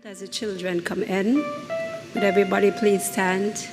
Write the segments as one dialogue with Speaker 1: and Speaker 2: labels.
Speaker 1: As the children come in, would everybody please stand?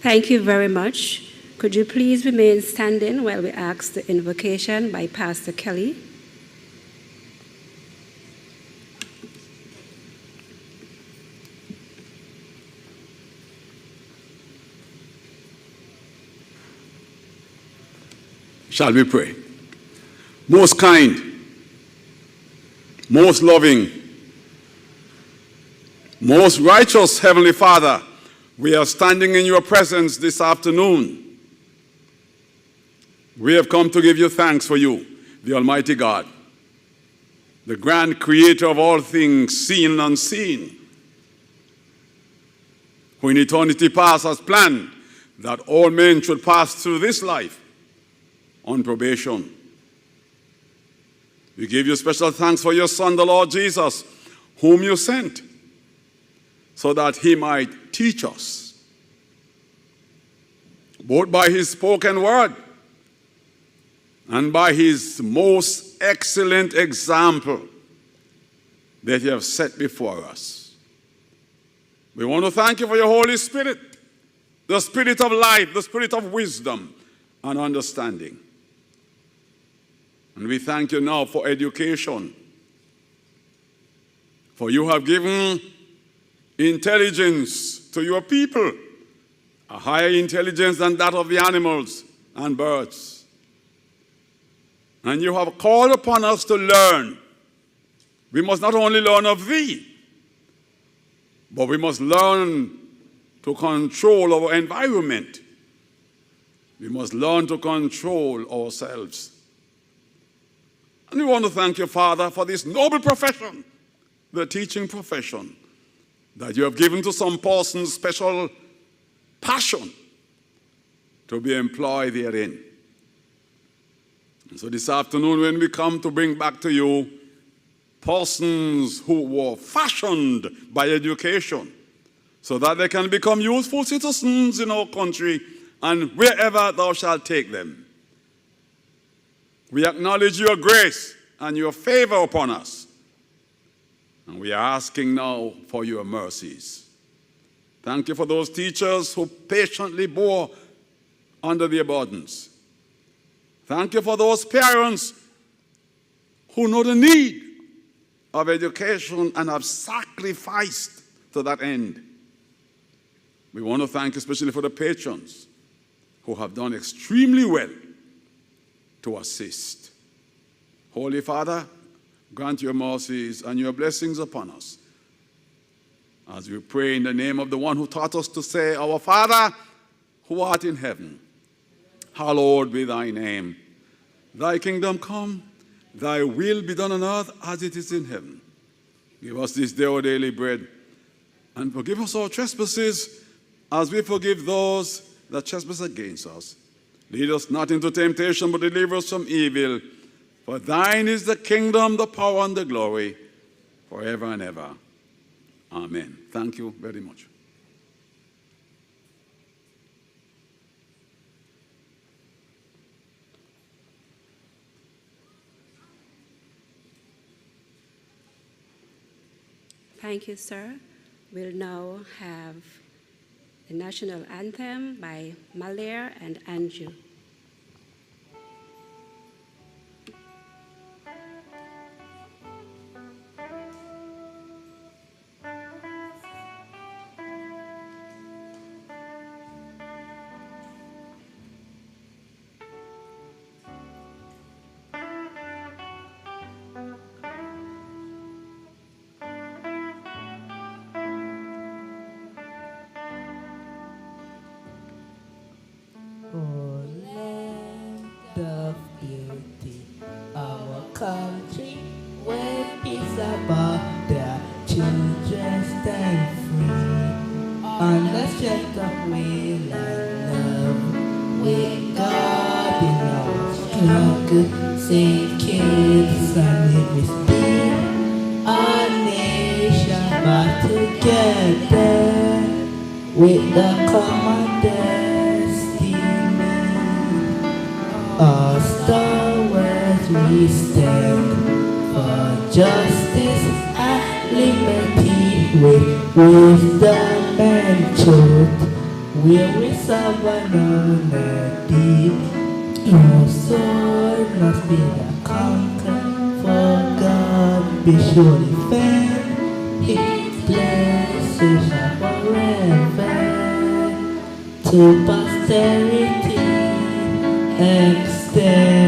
Speaker 1: Thank you very much. Could you please remain standing while we ask the invocation by Pastor Kelly?
Speaker 2: Shall we pray? Most kind, most loving, most righteous Heavenly Father, we are standing in your presence this afternoon. We have come to give you thanks for you, the Almighty God, the grand creator of all things seen and unseen, who in eternity past has planned that all men should pass through this life on probation. We give you special thanks for your Son, the Lord Jesus, whom you sent, so that he might teach us, both by his spoken word and by his most excellent example that you have set before us. We want to thank you for your Holy Spirit, the Spirit of life, the Spirit of wisdom and understanding. And we thank you now for education, for you have given intelligence to your people, a higher intelligence than that of the animals and birds. And you have called upon us to learn. We must not only learn of thee, but we must learn to control our environment. We must learn to control ourselves. And we want to thank you, Father, for this noble profession, the teaching profession, that you have given to some persons special passion to be employed therein. And so this afternoon, when we come to bring back to you persons who were fashioned by education so that they can become useful citizens in our country and wherever thou shalt take them, we acknowledge your grace and your favor upon us. And we are asking now for your mercies. Thank you for those teachers who patiently bore under their burdens. Thank you for those parents who know the need of education and have sacrificed to that end. We want to thank you especially for the patrons who have done extremely well to assist. Holy Father, grant your mercies and your blessings upon us as we pray in the name of the one who taught us to say, Our Father, who art in heaven, hallowed be thy name. Thy kingdom come, thy will be done on earth as it is in heaven. Give us this day our daily bread, and forgive us our trespasses as we forgive those that trespass against us. Lead us not into temptation, but deliver us from evil. For thine is the kingdom, the power, and the glory, forever and ever. Amen. Thank you very much.
Speaker 1: Thank you, sir. We'll now have the national anthem by Malaire and Andrew.
Speaker 3: Oh, land of beauty, our country, where peace above, their children stand free. On the strength of will and love, with God in our struggle, St. Kitts and Nevis be our nation, but together with the common destiny. Our stalwarts we stand for justice and liberty, with wisdom and truth. Will we serve and honor thee? Our sword must be the conquer, for God be surely fair. His blessings shall forever to posterity extend.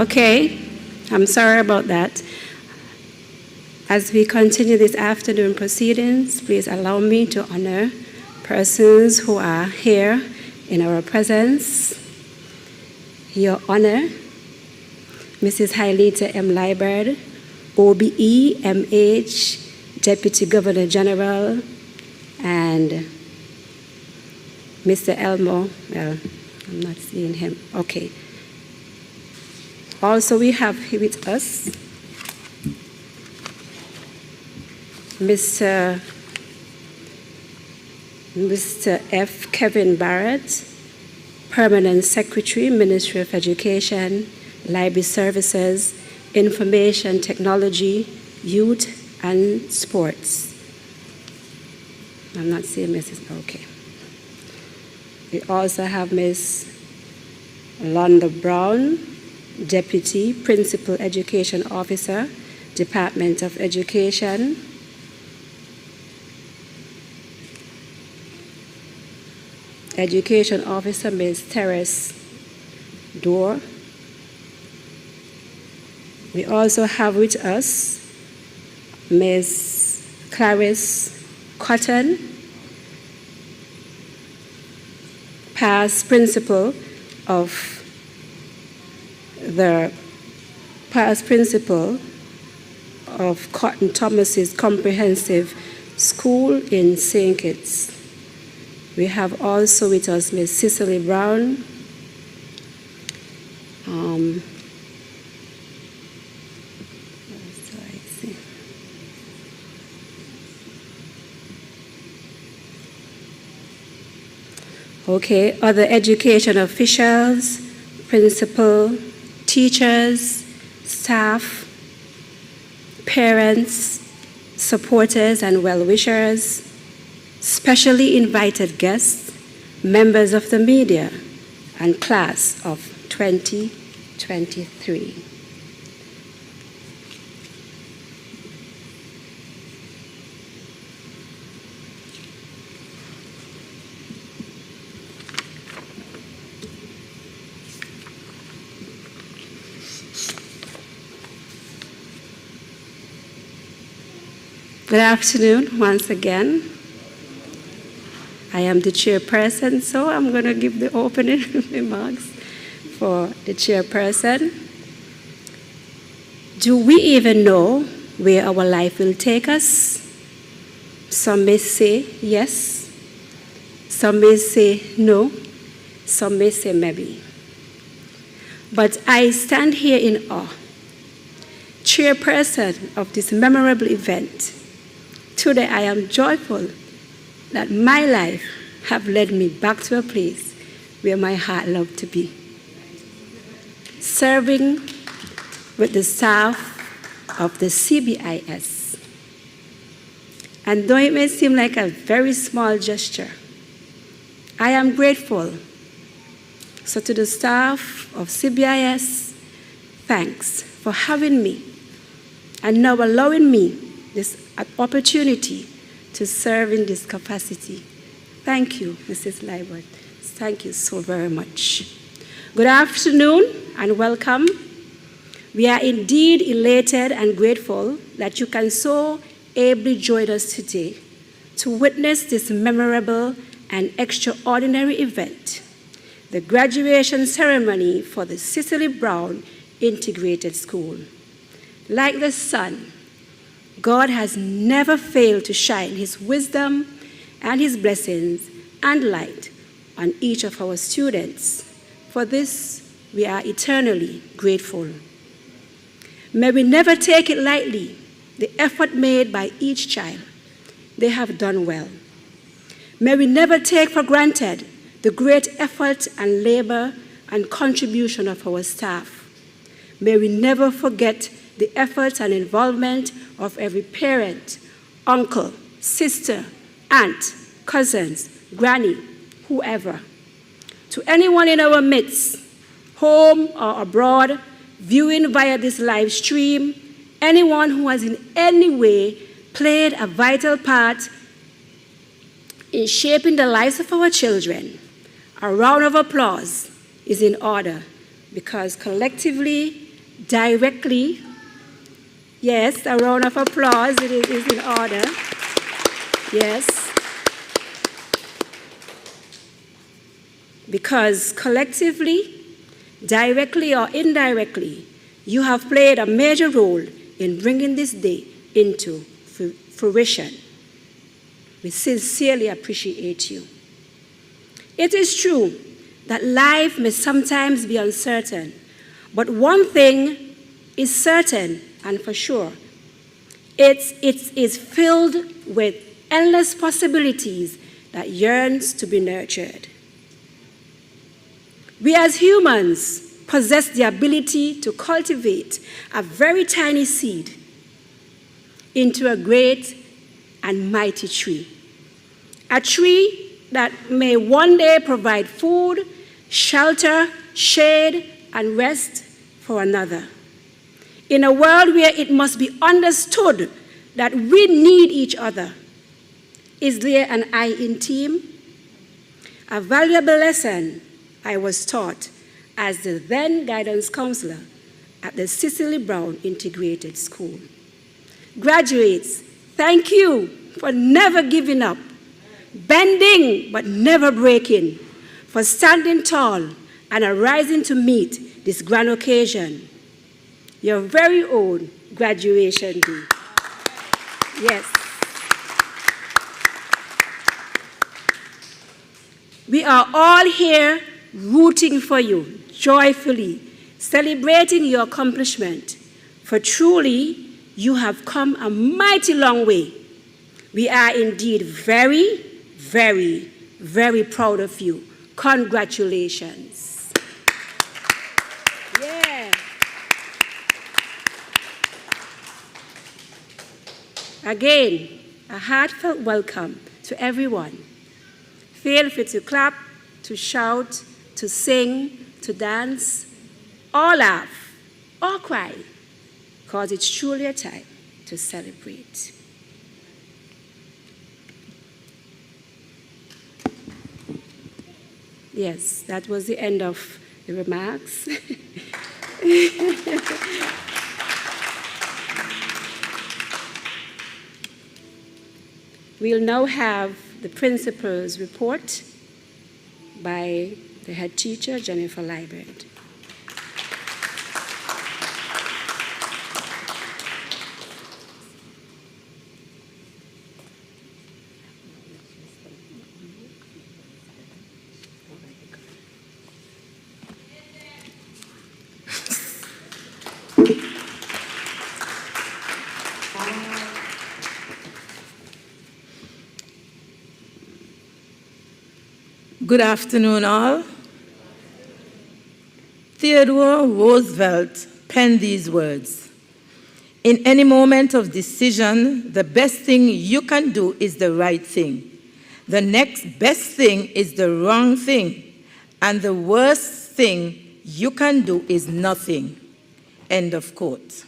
Speaker 1: Okay, I'm sorry about that. As we continue this afternoon proceedings, please allow me to honor persons who are here in our presence. Your Honor, Mrs. Hailita M. Liebert, OBE, MH, Deputy Governor General, and Mr. Elmo, well, I'm not seeing him, okay. Also, we have here with us Mr. F. Kevin Barrett, Permanent Secretary, Ministry of Education, Library Services, Information Technology, Youth, and Sports. I'm not seeing Mrs. Okay. We also have Ms. Londa Browne, Deputy Principal Education Officer, Department of Education. Education Officer, Ms. Teres Dorr. We also have with us Ms. Clarice Cotton, past principal of Cotton Thomas's Comprehensive School in St. Kitts. We have also with us Ms. Cecele Browne, okay, other education officials, principal, teachers, staff, parents, supporters, and well-wishers, specially invited guests, members of the media, and class of 2023. Good afternoon once again. I am the chairperson, so I'm going to give the opening remarks for the chairperson. Do we even know where our life will take us? Some may say yes, some may say no, some may say maybe. But I stand here in awe, chairperson of this memorable event. Today I am joyful that my life have led me back to a place where my heart loved to be. Serving with the staff of the CBIS. And though it may seem like a very small gesture, I am grateful. So to the staff of CBIS, thanks for having me and now allowing me this opportunity to serve in this capacity. Thank you, Mrs. Liebert. Thank you so very much. Good afternoon and welcome. We are indeed elated and grateful that you can so ably join us today to witness this memorable and extraordinary event, the graduation ceremony for the Cecele Browne Integrated School. Like the sun, God has never failed to shine His wisdom and His blessings and light on each of our students. For this, we are eternally grateful. May we never take it lightly, the effort made by each child. They have done well. May we never take for granted the great effort and labor and contribution of our staff. May we never forget the efforts and involvement of every parent, uncle, sister, aunt, cousins, granny, whoever. To anyone in our midst, home or abroad, viewing via this live stream, anyone who has in any way played a vital part in shaping the lives of our children, a round of applause is in order because collectively directly. Yes, a round of applause, it is in order. Yes. Because collectively, directly or indirectly, you have played a major role in bringing this day into fruition. We sincerely appreciate you. It is true that life may sometimes be uncertain, but one thing is certain and for sure. It is filled with endless possibilities that yearns to be nurtured. We as humans possess the ability to cultivate a very tiny seed into a great and mighty tree. A tree that may one day provide food, shelter, shade, and rest for another. In a world where it must be understood that we need each other, is there an I in team? A valuable lesson I was taught as the then guidance counselor at the Cecele Browne Integrated School. Graduates, thank you for never giving up, bending but never breaking, for standing tall and arising to meet this grand occasion, your very own graduation day. Yes. We are all here rooting for you, joyfully, celebrating your accomplishment, for truly you have come a mighty long way. We are indeed very, very, very proud of you. Congratulations. Yeah. Again, a heartfelt welcome to everyone. Feel free to clap, to shout, to sing, to dance, or laugh, or cry, because it's truly a time to celebrate. Yes, that was the end of the remarks. We'll now have the principal's report by the head teacher, Jennifer Liebert.
Speaker 4: Good afternoon, all. Theodore Roosevelt penned these words: "In any moment of decision, the best thing you can do is the right thing. The next best thing is the wrong thing. And the worst thing you can do is nothing." End of quote.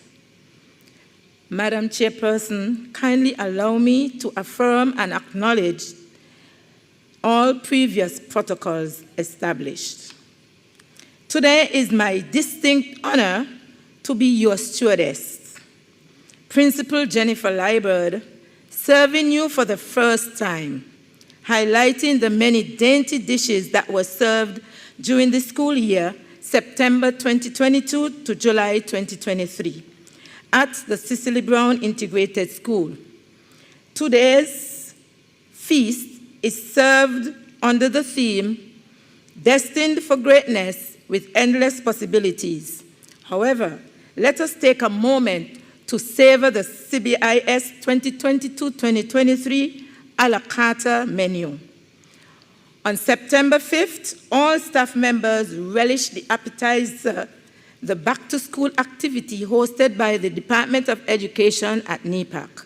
Speaker 4: Madam Chairperson, kindly allow me to affirm and acknowledge all previous protocols established. Today is my distinct honor to be your stewardess. Principal Jennifer Liebert, serving you for the first time, highlighting the many dainty dishes that were served during the school year, September 2022 to July 2023, at the Cecele Browne Integrated School. Today's feast is served under the theme, Destined for Greatness with Endless Possibilities. However, let us take a moment to savor the CBIS 2022-2023 a la carte menu. On September 5th, all staff members relished the appetizer, the back-to-school activity hosted by the Department of Education at NEPAC.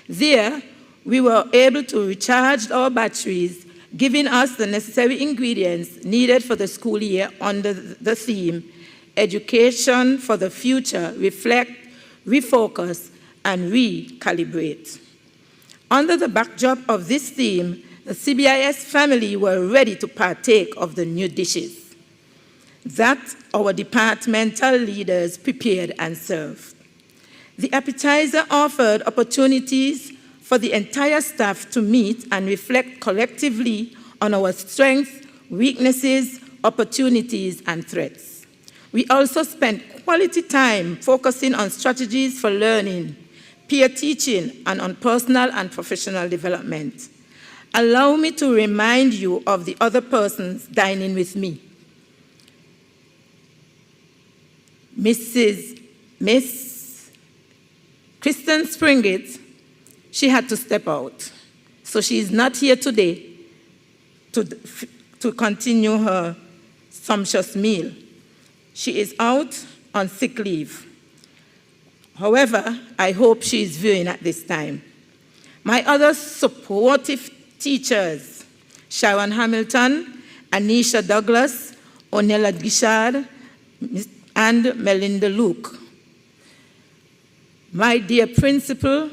Speaker 4: There, we were able to recharge our batteries, giving us the necessary ingredients needed for the school year under the theme, Education for the Future, Reflect, Refocus, and Recalibrate. Under the backdrop of this theme, the CBIS family were ready to partake of the new dishes. that our departmental leaders prepared and served. The appetizer offered opportunities for the entire staff to meet and reflect collectively on our strengths, weaknesses, opportunities, and threats. We also spent quality time focusing on strategies for learning, peer teaching, and on personal and professional development. Allow me to remind you of the other persons dining with me. Miss Kristen Springett, she had to step out. So she is not here today to continue her sumptuous meal. She is out on sick leave. However, I hope she is viewing at this time. My other supportive teachers, Sharon Hamilton, Anisha Douglas, Onella Gishard, and Melinda Luke. My dear principal,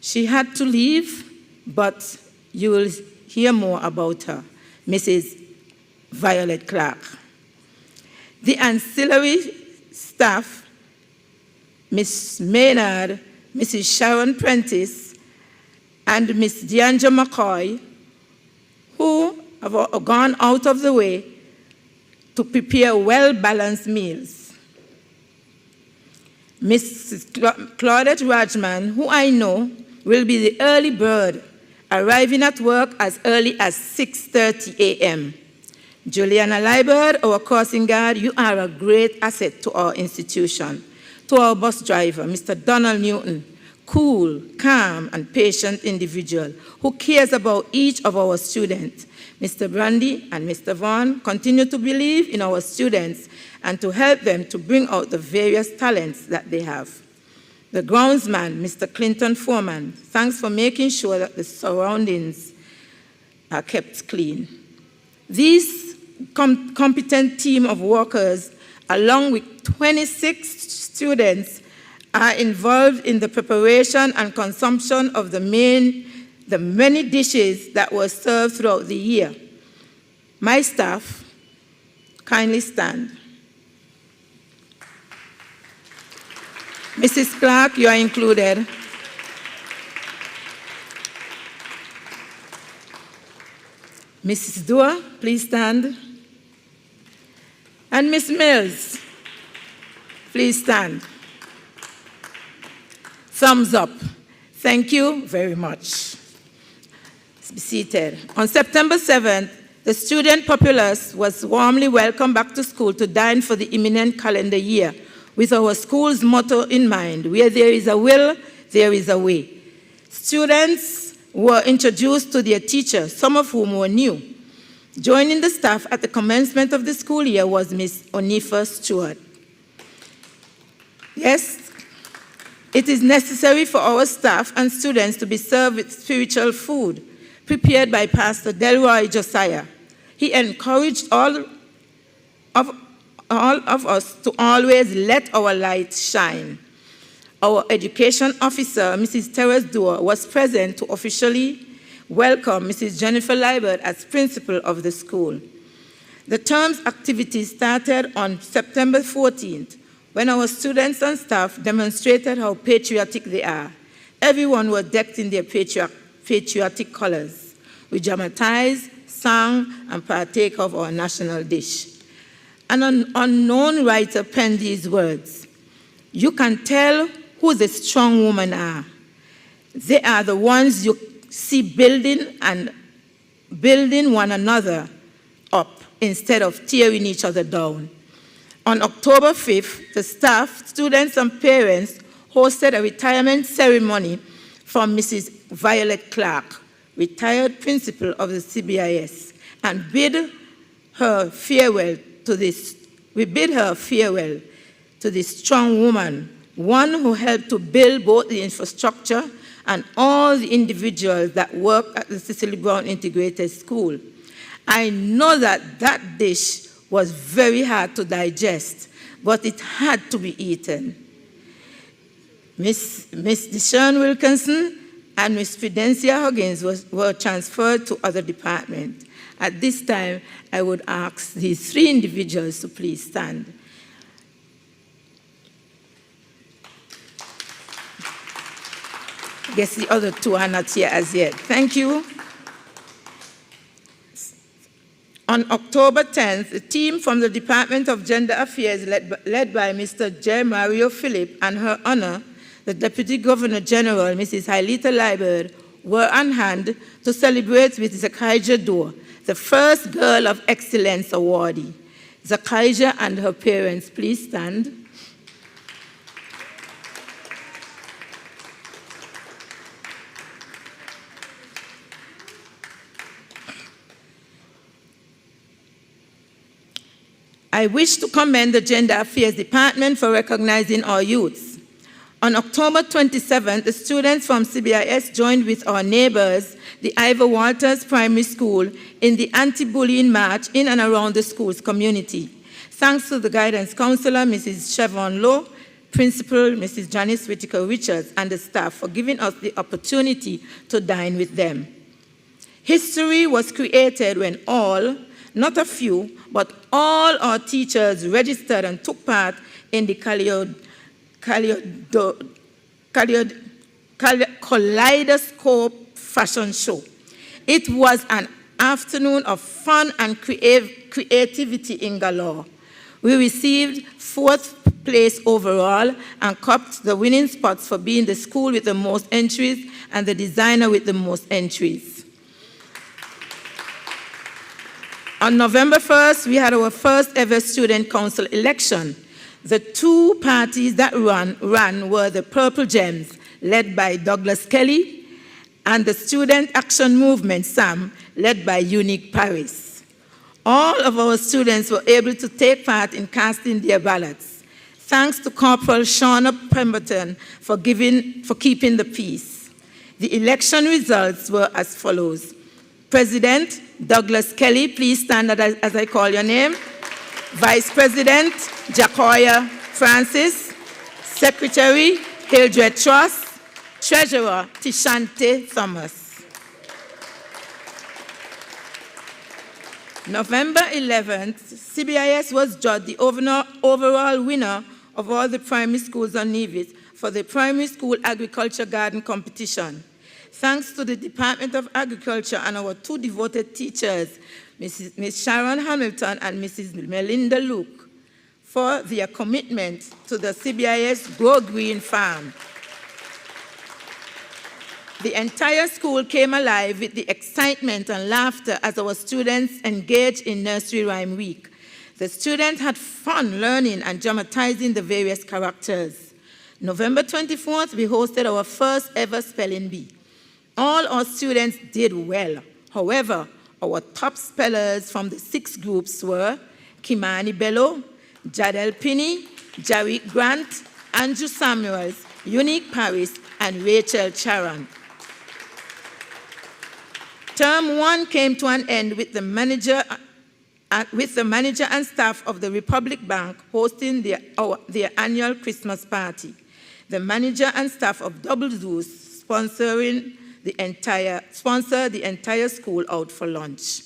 Speaker 4: she had to leave, but you will hear more about her, Mrs. Violet Clark. The ancillary staff, Miss Maynard, Mrs. Sharon Prentice, and Miss Deandra McCoy, who have gone out of the way to prepare well-balanced meals. Mrs. Claudette Rajman, who I know will be the early bird, arriving at work as early as 6:30 a.m. Juliana Liebert, our crossing guard, you are a great asset to our institution. To our bus driver, Mr. Donald Newton, cool, calm, and patient individual who cares about each of our students. Mr. Brandy and Mr. Vaughn continue to believe in our students and to help them to bring out the various talents that they have. The groundsman, Mr. Clinton Foreman, thanks for making sure that the surroundings are kept clean. These competent team of workers, along with 26 students, are involved in the preparation and consumption of the many dishes that were served throughout the year. My staff, kindly stand. Mrs. Clark, you are included. Mrs. Dua, please stand. And Miss Mills, please stand. Thumbs up. Thank you very much. Be seated. On September 7th, the student populace was warmly welcomed back to school to dine for the imminent calendar year, with our school's motto in mind: where there is a will, there is a way. Students were introduced to their teachers, some of whom were new. Joining the staff at the commencement of the school year was Miss Onifa Stewart. Yes, it is necessary for our staff and students to be served with spiritual food prepared by Pastor Delroy Josiah. He encouraged all of us to always let our light shine. Our education officer, Mrs. Teres Dua, was present to officially welcome Mrs. Jennifer Liebert as principal of the school. The term's activities started on September 14th, when our students and staff demonstrated how patriotic they are. Everyone was decked in their patriotic colors. We dramatized, sang, and partake of our national dish. An unknown writer penned these words: "You can tell who the strong women are. They are the ones you see building one another up instead of tearing each other down." On October 5th, the staff, students, and parents hosted a retirement ceremony for Mrs. Violet Clark, retired principal of the CBIS, and we bid her farewell to this strong woman, one who helped to build both the infrastructure and all the individuals that work at the Cecele Browne Integrated School. I know that dish was very hard to digest, but it had to be eaten. Miss Deshawn Wilkinson and Miss Prudencia Huggins were transferred to other departments. At this time, I would ask these three individuals to please stand. I guess the other two are not here as yet. Thank you. On October 10th, a team from the Department of Gender Affairs led by Mr. J. Mario Philip and Her Honor, the Deputy Governor General, Mrs. Hailita Liebert, were on hand to celebrate with Zakaija Dore, the first Girl of Excellence awardee. Zakaija and her parents, please stand. I wish to commend the Gender Affairs Department for recognizing our youths. On October 27th, the students from CBIS joined with our neighbors, the Ivor Walters Primary School, in the anti-bullying march in and around the school's community. Thanks to the guidance counselor, Mrs. Chevron Lowe, principal, Mrs. Janice Whitaker Richards, and the staff for giving us the opportunity to dine with them. History was created when all, not a few, but all our teachers registered and took part in the Kaleidoscope fashion show. It was an afternoon of fun and creativity in galore. We received 4th place overall and copped the winning spots for being the school with the most entries and the designer with the most entries. On November 1st, we had our first ever student council election. The two parties that ran were the Purple Gems, led by Douglas Kelly, and the Student Action Movement, SAM, led by Unique Paris. All of our students were able to take part in casting their ballots. Thanks to Corporal Shauna Pemberton for keeping the peace. The election results were as follows. President Douglas Kelly, please stand as I call your name. Vice President Jacoya Francis. Secretary Hildred Truss. Treasurer Tishante Thomas. November 11th, CBIS was judged the overall winner of all the primary schools on Nevis for the Primary School Agriculture Garden Competition. Thanks to the Department of Agriculture and our two devoted teachers, Ms. Sharon Hamilton and Mrs. Melinda Luke, for their commitment to the CBIS Grow Green Farm. The entire school came alive with the excitement and laughter as our students engaged in Nursery Rhyme Week. The students had fun learning and dramatizing the various characters. November 24th, we hosted our first ever spelling bee. All our students did well. However, our top spellers from the 6 groups were Kimani Bello, Jadel Pinney, Jarek Grant, Andrew Samuels, Unique Paris, and Rachel Charan. Term 1 came to an end with the manager and staff of the Republic Bank hosting their annual Christmas party. The manager and staff of Double Zeus sponsored the entire school out for lunch.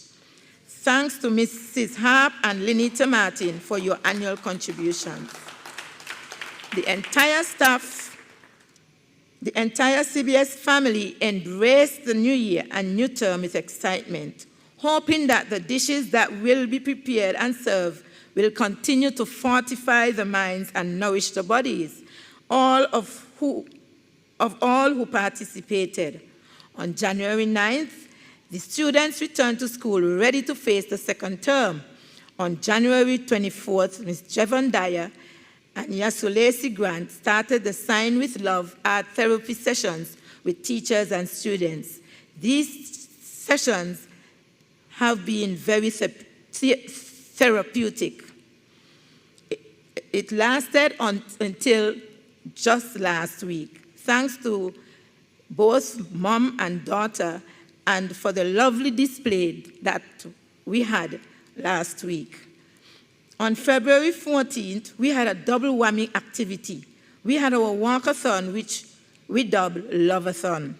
Speaker 4: Thanks to Mrs. Harp and Lenita Martin for your annual contributions. The entire CBS family embraced the new year and new term with excitement, hoping that the dishes that will be prepared and served will continue to fortify the minds and nourish the bodies of all who participated. On January 9th, the students returned to school ready to face the second term. On January 24th, Ms. Jevon Dyer and Yasulesi Grant started the Sign with Love art therapy sessions with teachers and students. These sessions have been very therapeutic. It lasted until just last week. Thanks to both mom and daughter, and for the lovely display that we had last week. On February 14th, we had a double whammy activity. We had our walkathon, which we dubbed Loveathon.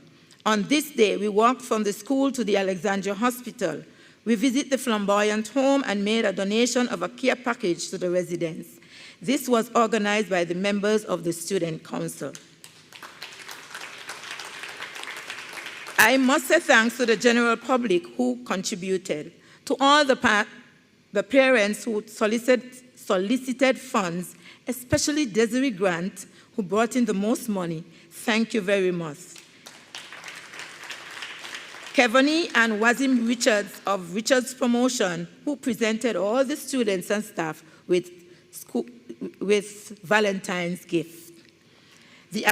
Speaker 4: On this day, we walked from the school to the Alexandria Hospital. We visit the flamboyant home and made a donation of a care package to the residents. This was organized by the members of the Student Council. I must say thanks to the general public who contributed, to all the parents who solicited funds, especially Desiree Grant, who brought in the most money. Thank you very much. Kevani and Wazim Richards of Richards Promotion, who presented all the students and staff with Valentine's gifts. The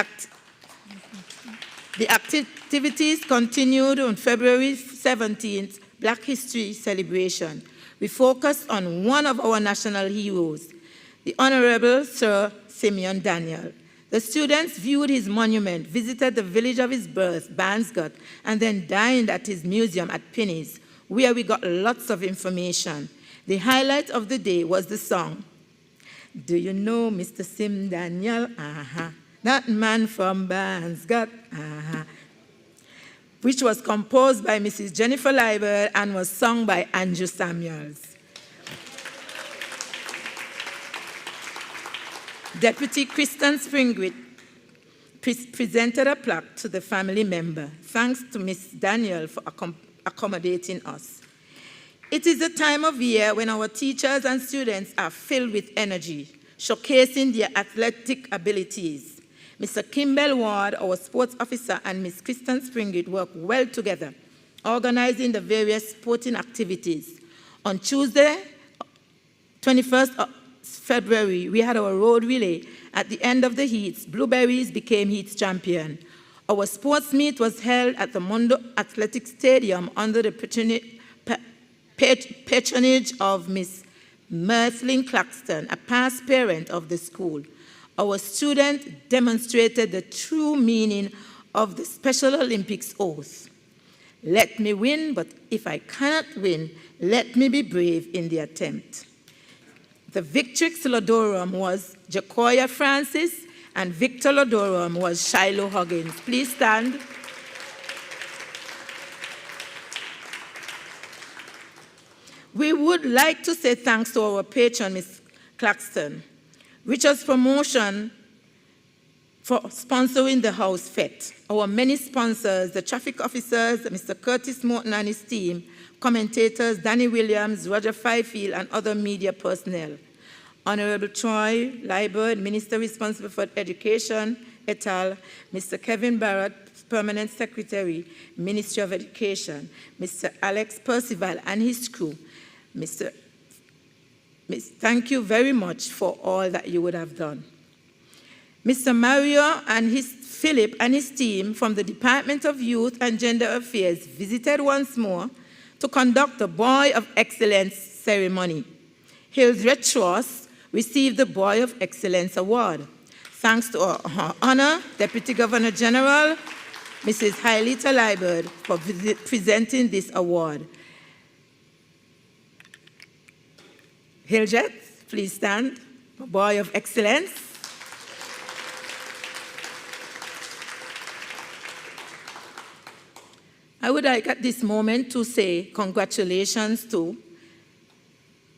Speaker 4: activities continued on February 17th, Black History Celebration. We focused on one of our national heroes, the Honorable Sir Simeon Daniel. The students viewed his monument, visited the village of his birth, Bansgut, and then dined at his museum at Pinny's, where we got lots of information. The highlight of the day was the song, "Do you know Mr. Sim Daniel? That man from Bansgut, which was composed by Mrs. Jennifer Liebert and was sung by Andrew Samuels. Deputy Kristen Springwith presented a plaque to the family member. Thanks to Ms. Daniel for accommodating us. It is a time of year when our teachers and students are filled with energy, showcasing their athletic abilities. Mr. Kimball Ward, our sports officer, and Ms. Kristen Springwith work well together, organizing the various sporting activities. On Tuesday, 21st of February, we had our road relay. At the end of the heats, Blueberries became heats champion. Our sports meet was held at the Mondo Athletic Stadium under the patronage of Ms. Mirthlin Claxton, a past parent of the school. Our students demonstrated the true meaning of the Special Olympics oath. Let me win, but if I cannot win, let me be brave in the attempt. The Victrix Lodorum was Jacoya Francis, and Victor Lodorum was Shiloh Huggins. Please stand. We would like to say thanks to our patron, Ms. Claxton, Richard's Promotion, for sponsoring the house fete. Our many sponsors, the traffic officers, Mr. Curtis Morton and his team, commentators, Danny Williams, Roger Fifield, and other media personnel. Honorable Troy Liebert, Minister responsible for Education, et al., Mr. Kevin Barrett, Permanent Secretary, Ministry of Education, Mr. Alex Percival and his crew. Thank you very much for all that you would have done. Mr. Mario and Philip and his team from the Department of Youth and Gender Affairs visited once more to conduct the Boy of Excellence ceremony. Hildred Schross received the Boy of Excellence Award. Thanks to her honor, Deputy Governor General, Mrs. Hailita Liebert, for presenting this award. Hildred, please stand. Boy of Excellence. I would like at this moment to say congratulations to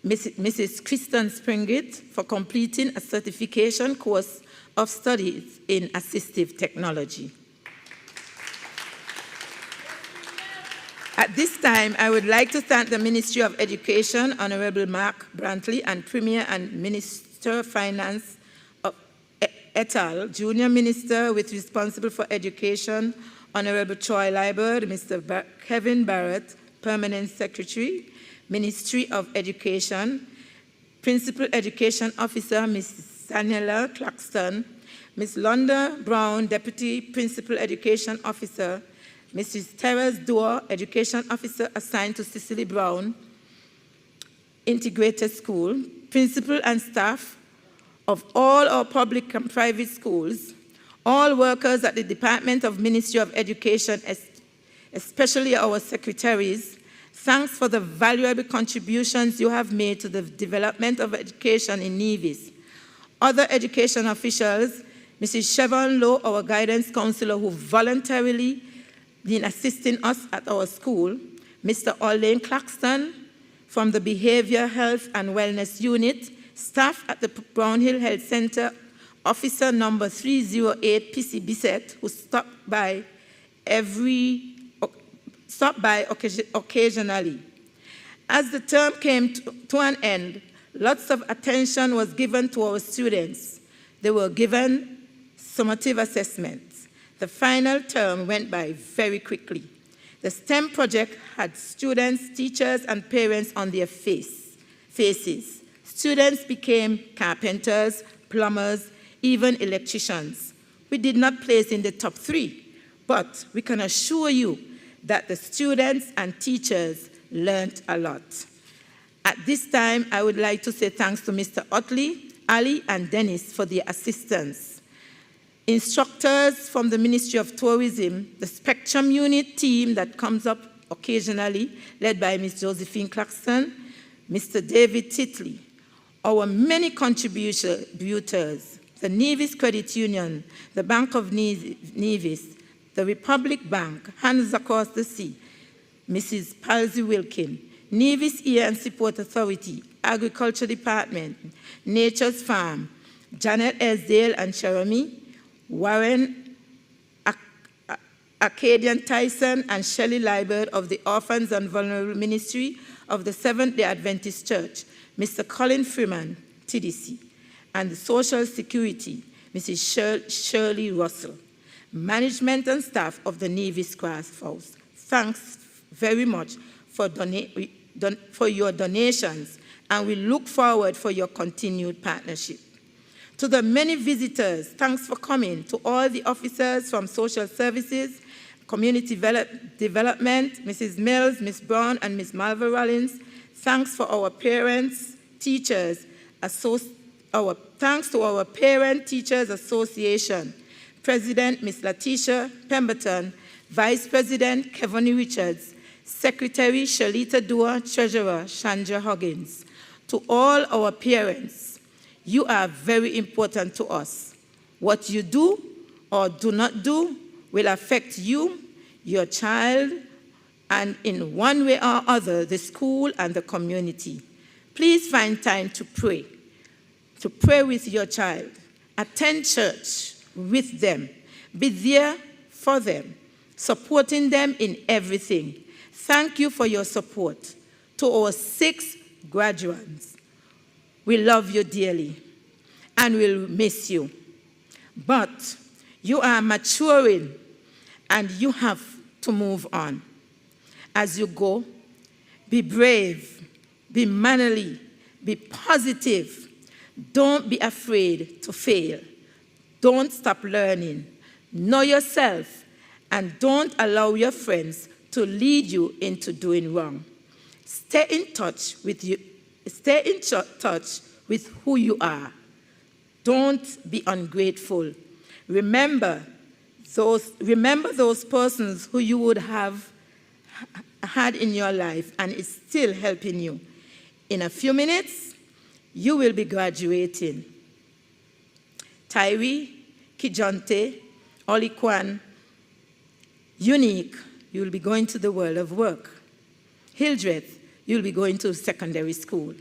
Speaker 4: Mrs. Kristen Springwith for completing a certification course of studies in assistive technology. At this time, I would like to thank the Ministry of Education, Honorable Mark Brantley, and Premier and Minister of Finance et al., Junior Minister with responsible for Education, Honorable Troy Liebert, Mr. Kevin Barrett, Permanent Secretary, Ministry of Education, Principal Education Officer, Ms. Daniela Claxton, Ms. Londa Browne, Deputy Principal Education Officer, Mrs. Terence Doerr, Education Officer assigned to Cecele Browne, Integrated School, principal and staff of all our public and private schools, all workers at the Department of Ministry of Education, especially our secretaries. Thanks for the valuable contributions you have made to the development of education in Nevis. Other education officials, Mrs. Chevron Lowe, our guidance counselor who voluntarily been assisting us at our school, Mr. Orlane Claxton from the Behavior Health and Wellness Unit, staff at the Brown Hill Health Center, Officer number 308, PC Bissett, who stopped by occasionally. As the term came to an end, lots of attention was given to our students. They were given summative assessments. The final term went by very quickly. The STEM project had students, teachers, and parents on their faces. Students became carpenters, plumbers, even electricians. We did not place in the top 3, but we can assure you that the students and teachers learned a lot. At this time, I would like to say thanks to Mr. Otley, Ali, and Dennis for their assistance. Instructors from the Ministry of Tourism, the Spectrum Unit team that comes up occasionally, led by Ms. Josephine Claxton, Mr. David Titley, our many contributors, the Nevis Credit Union, the Bank of Nevis, the Republic Bank, Hands Across the Sea, Mrs. Palsy Wilkin, Nevis Ear and Support Authority, Agriculture Department, Nature's Farm, Janet Esdale and Cherami, Warren Acadian Tyson and Shelley Liebert of the Orphans and Vulnerable Ministry of the Seventh-day Adventist Church, Mr. Colin Freeman, TDC, and the Social Security, Mrs. Shirley Russell, management and staff of the Nevis Class Force. Thanks very much for your donations, and we look forward for your continued partnership. To the many visitors, thanks for coming. To all the officers from Social Services, Community Development, Mrs. Mills, Ms. Browne, and Ms. Malva Rollins, thanks for our parents, teachers, thanks to our Parent Teachers Association, President Ms. Letitia Pemberton, Vice President Kevin Richards, Secretary Shalita Dua, Treasurer Chandra Huggins. To all our parents, you are very important to us. What you do or do not do will affect you, your child, and in one way or other, the school and the community. Please find time to pray with your child. Attend church with them. Be there for them, supporting them in everything. Thank you for your support. To our 6 graduates, we love you dearly and we'll miss you. But you are maturing and you have to move on. As you go, be brave, be manly, be positive. Don't be afraid to fail. Don't stop learning. Know yourself and don't allow your friends to lead you into doing wrong. Stay in touch with who you are. Don't be ungrateful. Remember those persons who you would have had in your life and is still helping you. In a few minutes, you will be graduating. Tyree, Kijonte, Olikwan, Unique, you will be going to the world of work. Hildreth, you'll be going to secondary school.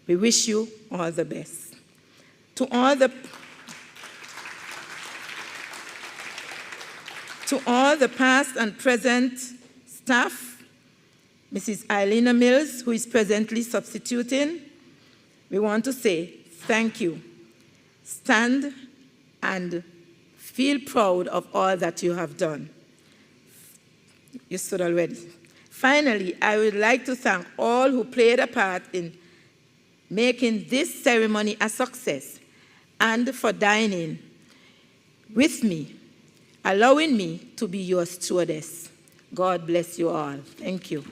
Speaker 4: We wish you all the best. To all the past and present staff, Mrs. Eileen Mills, who is presently substituting, we want to say thank you. Stand and feel proud of all that you have done. You stood already. Finally, I would like to thank all who played a part in making this ceremony a success and for dining with me, allowing me to be your stewardess. God bless you all. Thank you.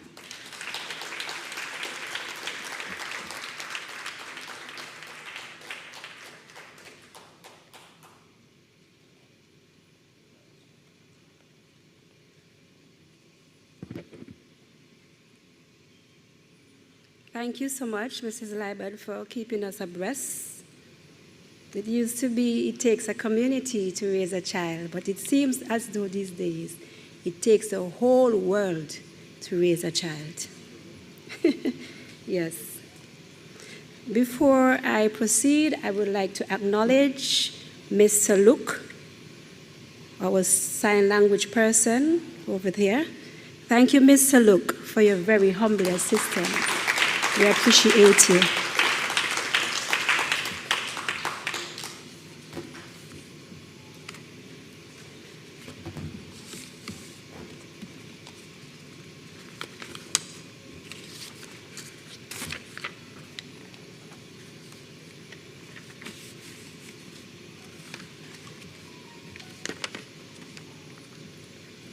Speaker 1: Thank you so much, Mrs. Liebert, for keeping us abreast. It used to be it takes a community to raise a child, but it seems as though these days it takes the whole world to raise a child. Yes. Before I proceed, I would like to acknowledge Mr. Luke, our sign language person over there. Thank you, Mr. Luke, for your very humble assistance. We appreciate you.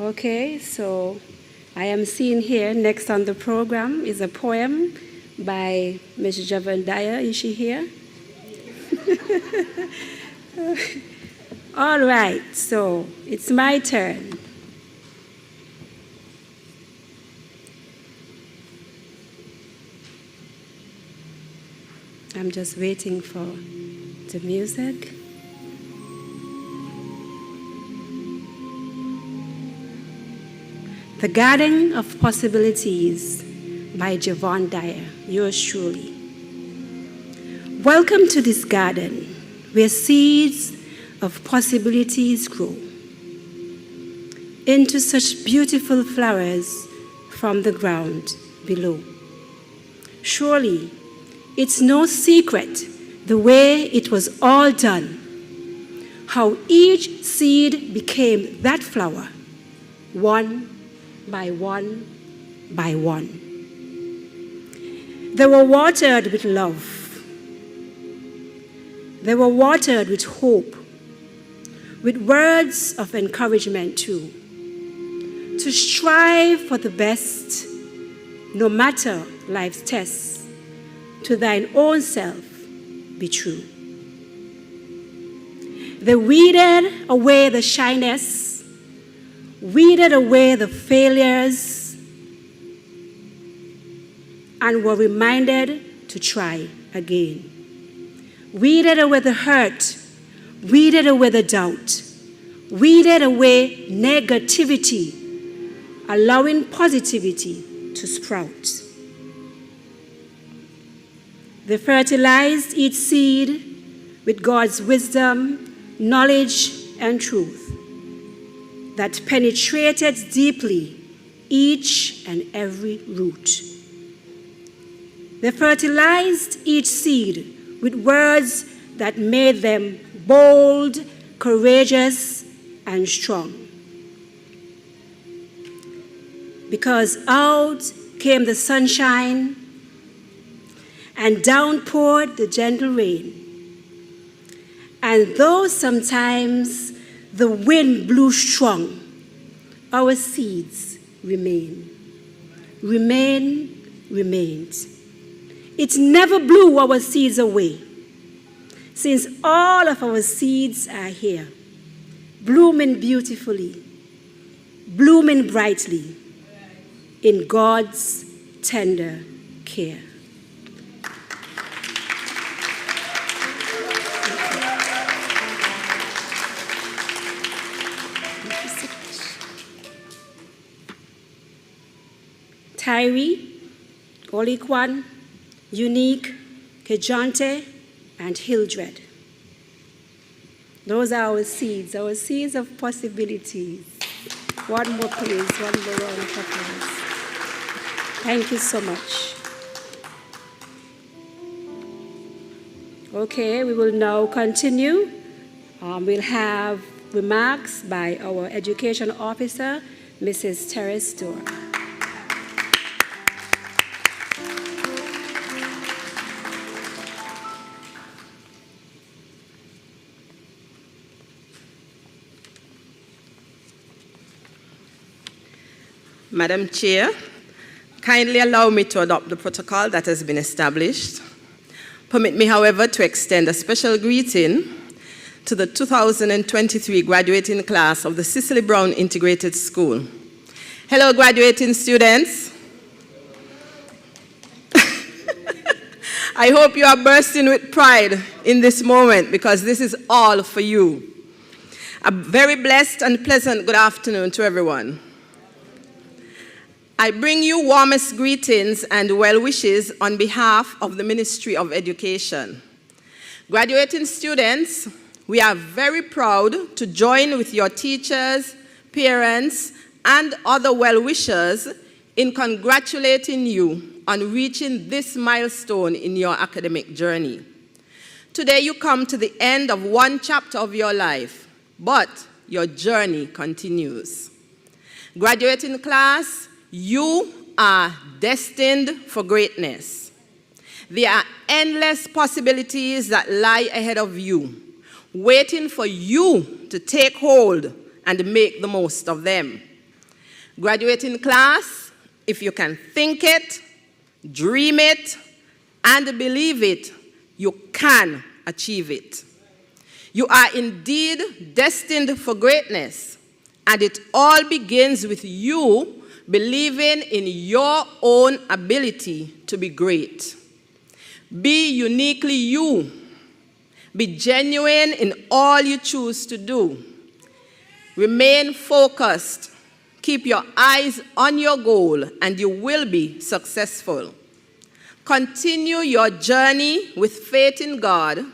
Speaker 1: Okay, so I am seeing here next on the program is a poem by Ms. Javan Dyer. Is she here? All right, so it's my turn. I'm just waiting for the music. The Garden of Possibilities by Javon Dyer, yours truly. Welcome to this garden where seeds of possibilities grow into such beautiful flowers from the ground below. Surely, it's no secret the way it was all done, how each seed became that flower, one by one by one. They were watered with love. They were watered with hope, with words of encouragement too, to strive for the best, no matter life's tests, to thine own self be true. They weeded away the shyness, weeded away the failures, and were reminded to try again. Weeded away the hurt, weeded away the doubt, weeded away negativity, allowing positivity to sprout. They fertilized each seed with God's wisdom, knowledge, and truth that penetrated deeply each and every root. They fertilized each seed with words that made them bold, courageous, and strong. Because out came the sunshine and down poured the gentle rain. And though sometimes the wind blew strong, our seeds remained. It never blew our seeds away, since all of our seeds are here, blooming beautifully, blooming brightly, in God's tender care. Tyree, Oliquan, Unique, Kejante, and Hildred. Those are our seeds of possibilities. One more please, one more round of applause. Thank you so much. Okay, we will now continue. We'll have remarks by our education officer, Mrs. Teres Dorr.
Speaker 5: Madam Chair, kindly allow me to adopt the protocol that has been established. Permit me, however, to extend a special greeting to the 2023 graduating class of the Cecele Browne Integrated School. Hello, graduating students. I hope you are bursting with pride in this moment because this is all for you. A very blessed and pleasant good afternoon to everyone. I bring you warmest greetings and well wishes on behalf of the Ministry of Education. Graduating students, we are very proud to join with your teachers, parents, and other well-wishers in congratulating you on reaching this milestone in your academic journey. Today you come to the end of one chapter of your life, but your journey continues. Graduating class, you are destined for greatness. There are endless possibilities that lie ahead of you, waiting for you to take hold and make the most of them. Graduating class, if you can think it, dream it, and believe it, you can achieve it. You are indeed destined for greatness, and it all begins with you believing in your own ability to be great. Be uniquely you. Be genuine in all you choose to do. Remain focused. Keep your eyes on your goal, and you will be successful. Continue your journey with faith in God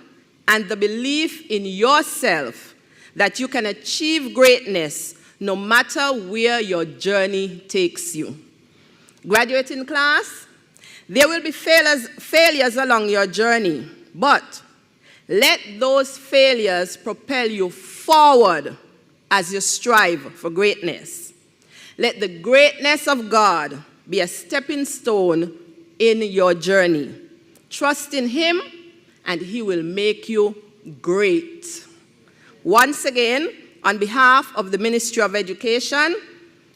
Speaker 5: and the belief in yourself that you can achieve greatness no matter where your journey takes you. Graduating class, there will be failures along your journey, but let those failures propel you forward as you strive for greatness. Let the greatness of God be a stepping stone in your journey. Trust in Him, and He will make you great. Once again, on behalf of the Ministry of Education,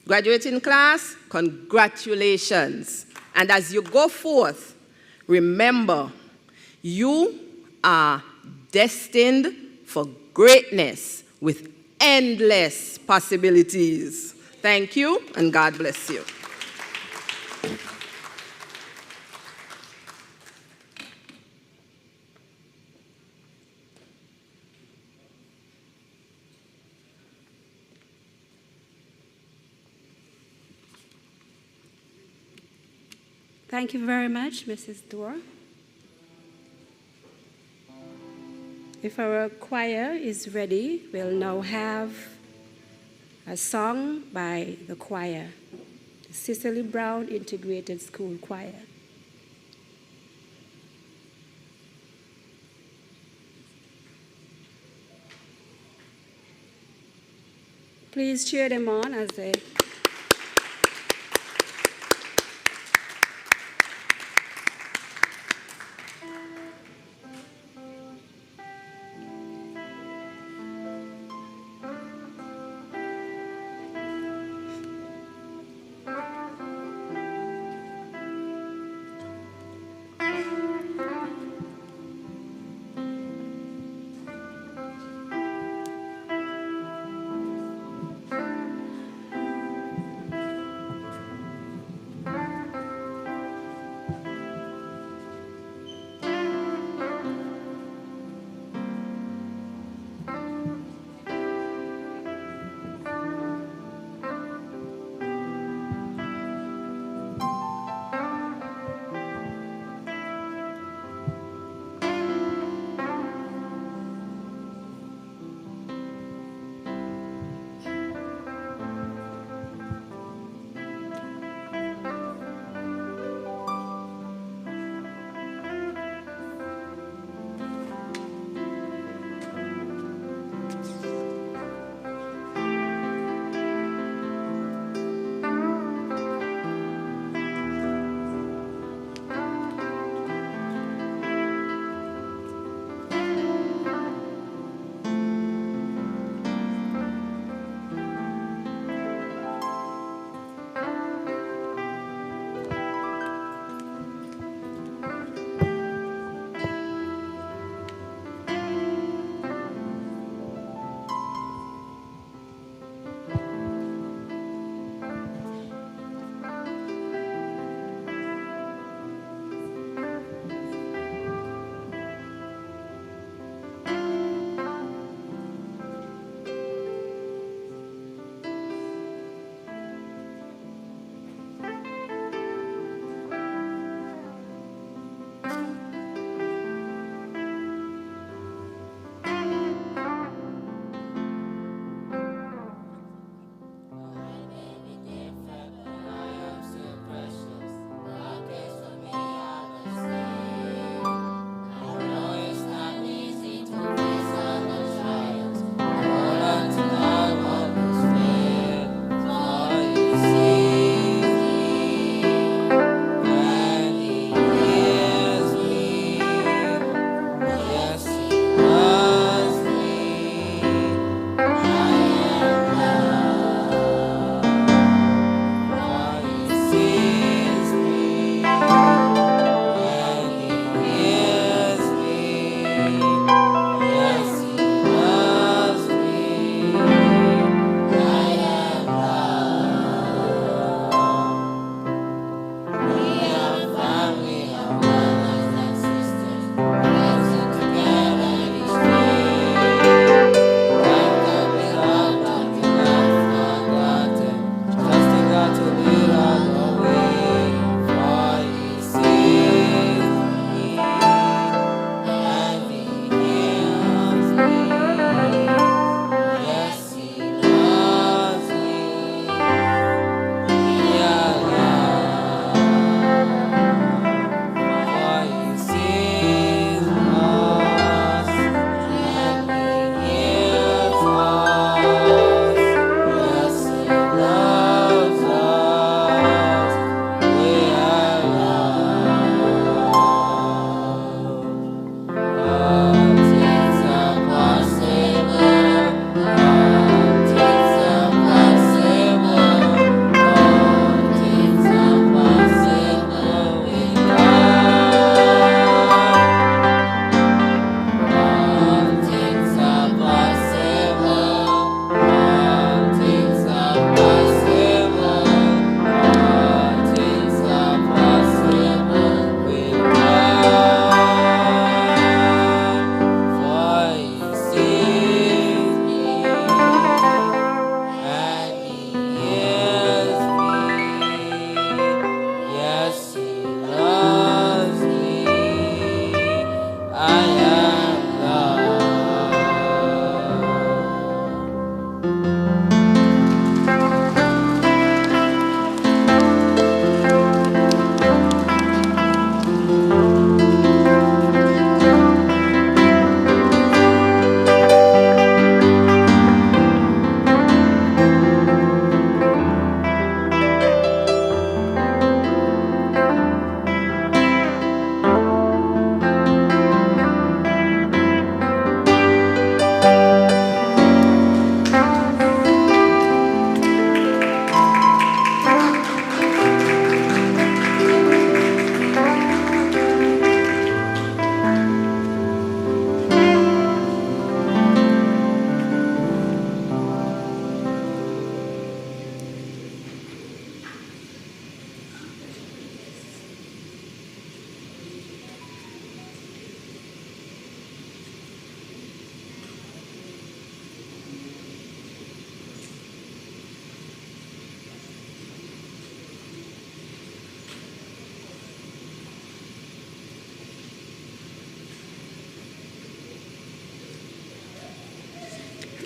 Speaker 5: graduating class, congratulations. And as you go forth, remember, you are destined for greatness with endless possibilities. Thank you, and God bless you.
Speaker 1: Thank you very much, Mrs. Dorr. If our choir is ready, we'll now have a song by the choir, the Cecele Browne Integrated School Choir. Please cheer them on as they...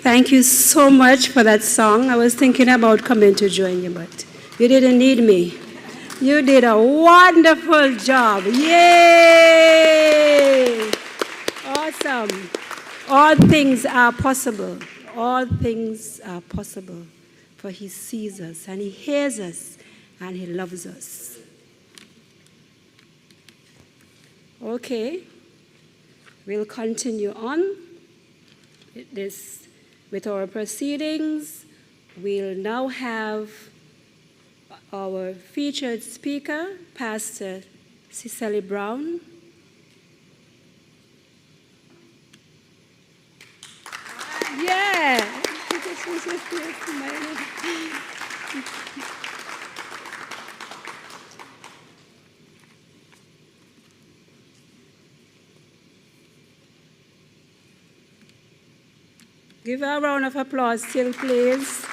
Speaker 1: Thank you so much for that song. I was thinking about coming to join you, but you didn't need me. You did a wonderful job. Yay! Awesome. All things are possible. All things are possible. For he sees us and he hears us and he loves us. Okay. We'll continue on with our proceedings. We'll now have our featured speaker, Pastor Cecele Browne. Yeah. Give her a round of applause still, please.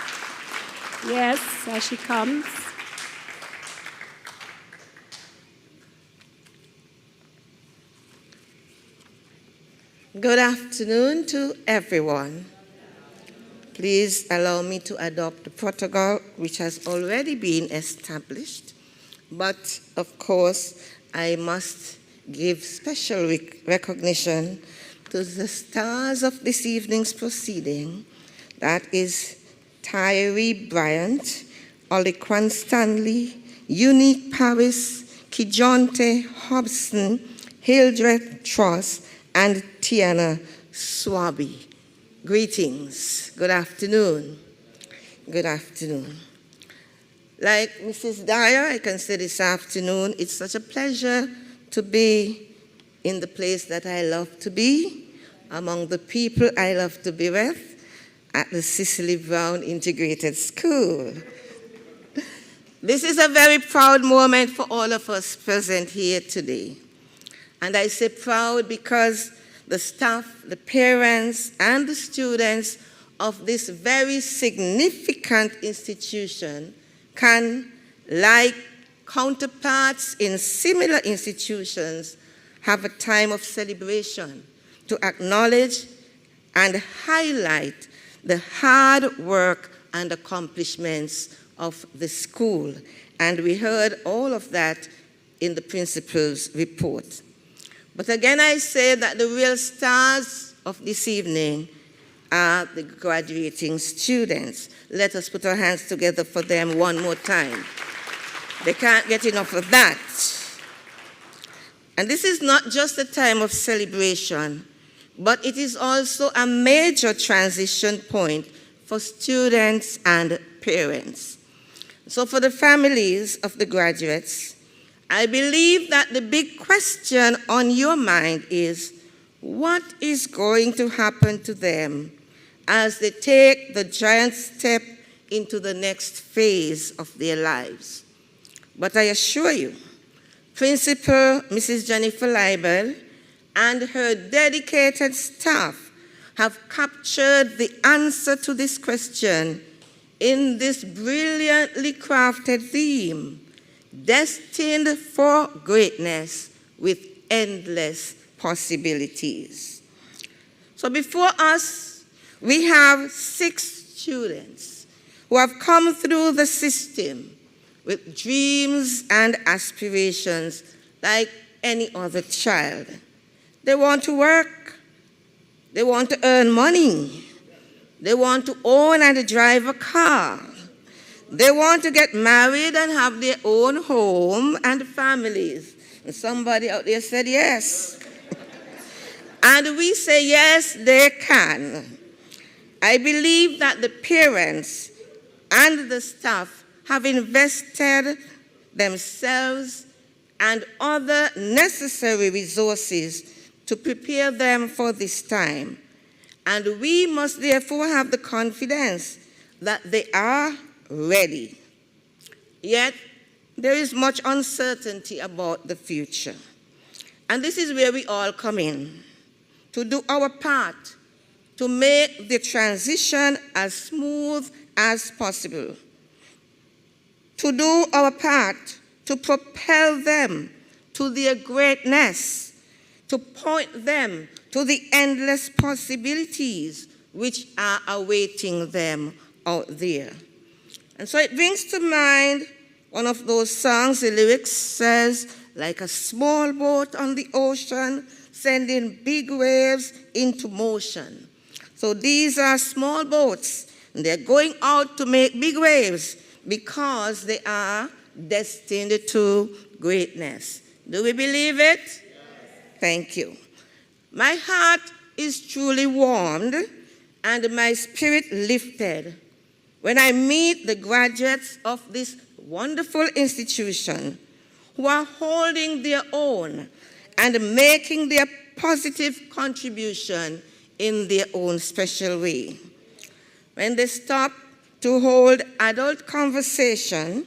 Speaker 1: Yes, as she comes.
Speaker 6: Good afternoon to everyone. Please allow me to adopt the protocol which has already been established, but of course I must give special recognition to the stars of this evening's proceeding, that is Tyree Bryant, Oliquan Stanley, Unique Paris, Kijonte Hobson, Hildred Truss, and Tiana Swaby. Greetings. Good afternoon. Good afternoon. Like Mrs. Dyer, I can say this afternoon, it's such a pleasure to be in the place that I love to be, among the people I love to be with, at the Cecele Browne Integrated School. This is a very proud moment for all of us present here today. And I say proud because the staff, the parents, and the students of this very significant institution can, like counterparts in similar institutions, have a time of celebration to acknowledge and highlight the hard work and accomplishments of the school. And we heard all of that in the principal's report. But again, I say that the real stars of this evening are the graduating students. Let us put our hands together for them one more time. They can't get enough of that. And this is not just a time of celebration, but it is also a major transition point for students and parents. So for the families of the graduates, I believe that the big question on your mind is, what is going to happen to them as they take the giant step into the next phase of their lives? But I assure you, Principal Mrs. Jennifer Leibel and her dedicated staff have captured the answer to this question in this brilliantly crafted theme, destined for greatness with endless possibilities. So before us, we have 6 students who have come through the system with dreams and aspirations like any other child. They want to work. They want to earn money. They want to own and drive a car. They want to get married and have their own home and families. And somebody out there said yes. And we say yes, they can. I believe that the parents and the staff have invested themselves and other necessary resources to prepare them for this time. And we must therefore have the confidence that they are ready. Yet, there is much uncertainty about the future. And this is where we all come in, to do our part to make the transition as smooth as possible, to do our part to propel them to their greatness, to point them to the endless possibilities which are awaiting them out there. And so it brings to mind one of those songs. The lyrics says, like a small boat on the ocean, sending big waves into motion. So these are small boats, and they're going out to make big waves because they are destined to greatness. Do we believe it? Yes. Thank you. My heart is truly warmed and my spirit lifted when I meet the graduates of this wonderful institution who are holding their own and making their positive contribution in their own special way. When they stop to hold adult conversation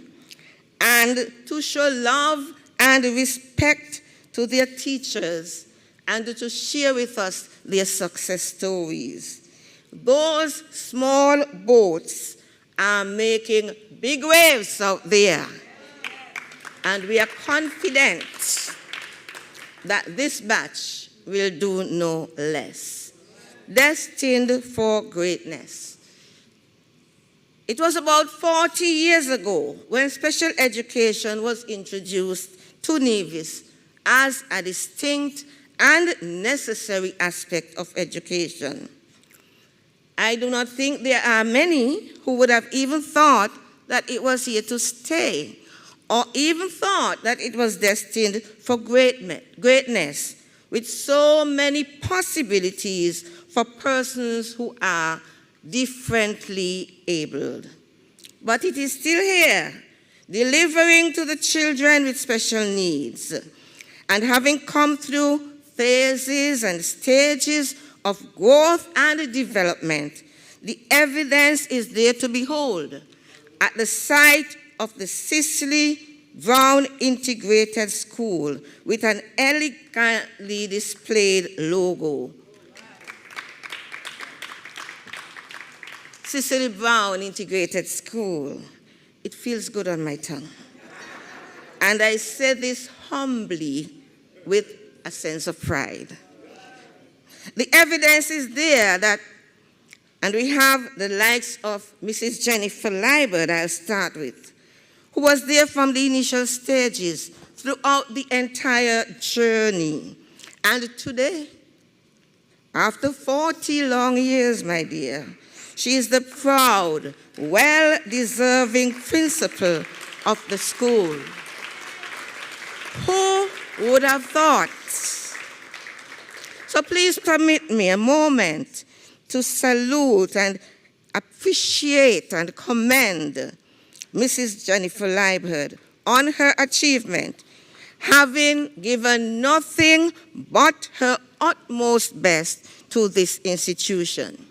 Speaker 6: and to show love and respect to their teachers and to share with us their success stories. Those small boats are making big waves out there. And we are confident that this batch will do no less. Destined for greatness. It was about 40 years ago when special education was introduced to Nevis as a distinct and necessary aspect of education. I do not think there are many who would have even thought that it was here to stay, or even thought that it was destined for greatness, with so many possibilities for persons who are differently abled. But it is still here, delivering to the children with special needs, and having come through phases and stages of growth and development, the evidence is there to behold at the site of the Cecele Browne Integrated School with an elegantly displayed logo. Cecele Browne Integrated School. It feels good on my tongue. And I say this humbly with a sense of pride. The evidence is there that, and we have the likes of Mrs. Jennifer Liebert, I'll start with, who was there from the initial stages throughout the entire journey. And today, after 40 long years, my dear, she is the proud, well-deserving principal of the school. Who would have thought? So please permit me a moment to salute and appreciate and commend Mrs. Jennifer Liebert on her achievement, having given nothing but her utmost best to this institution.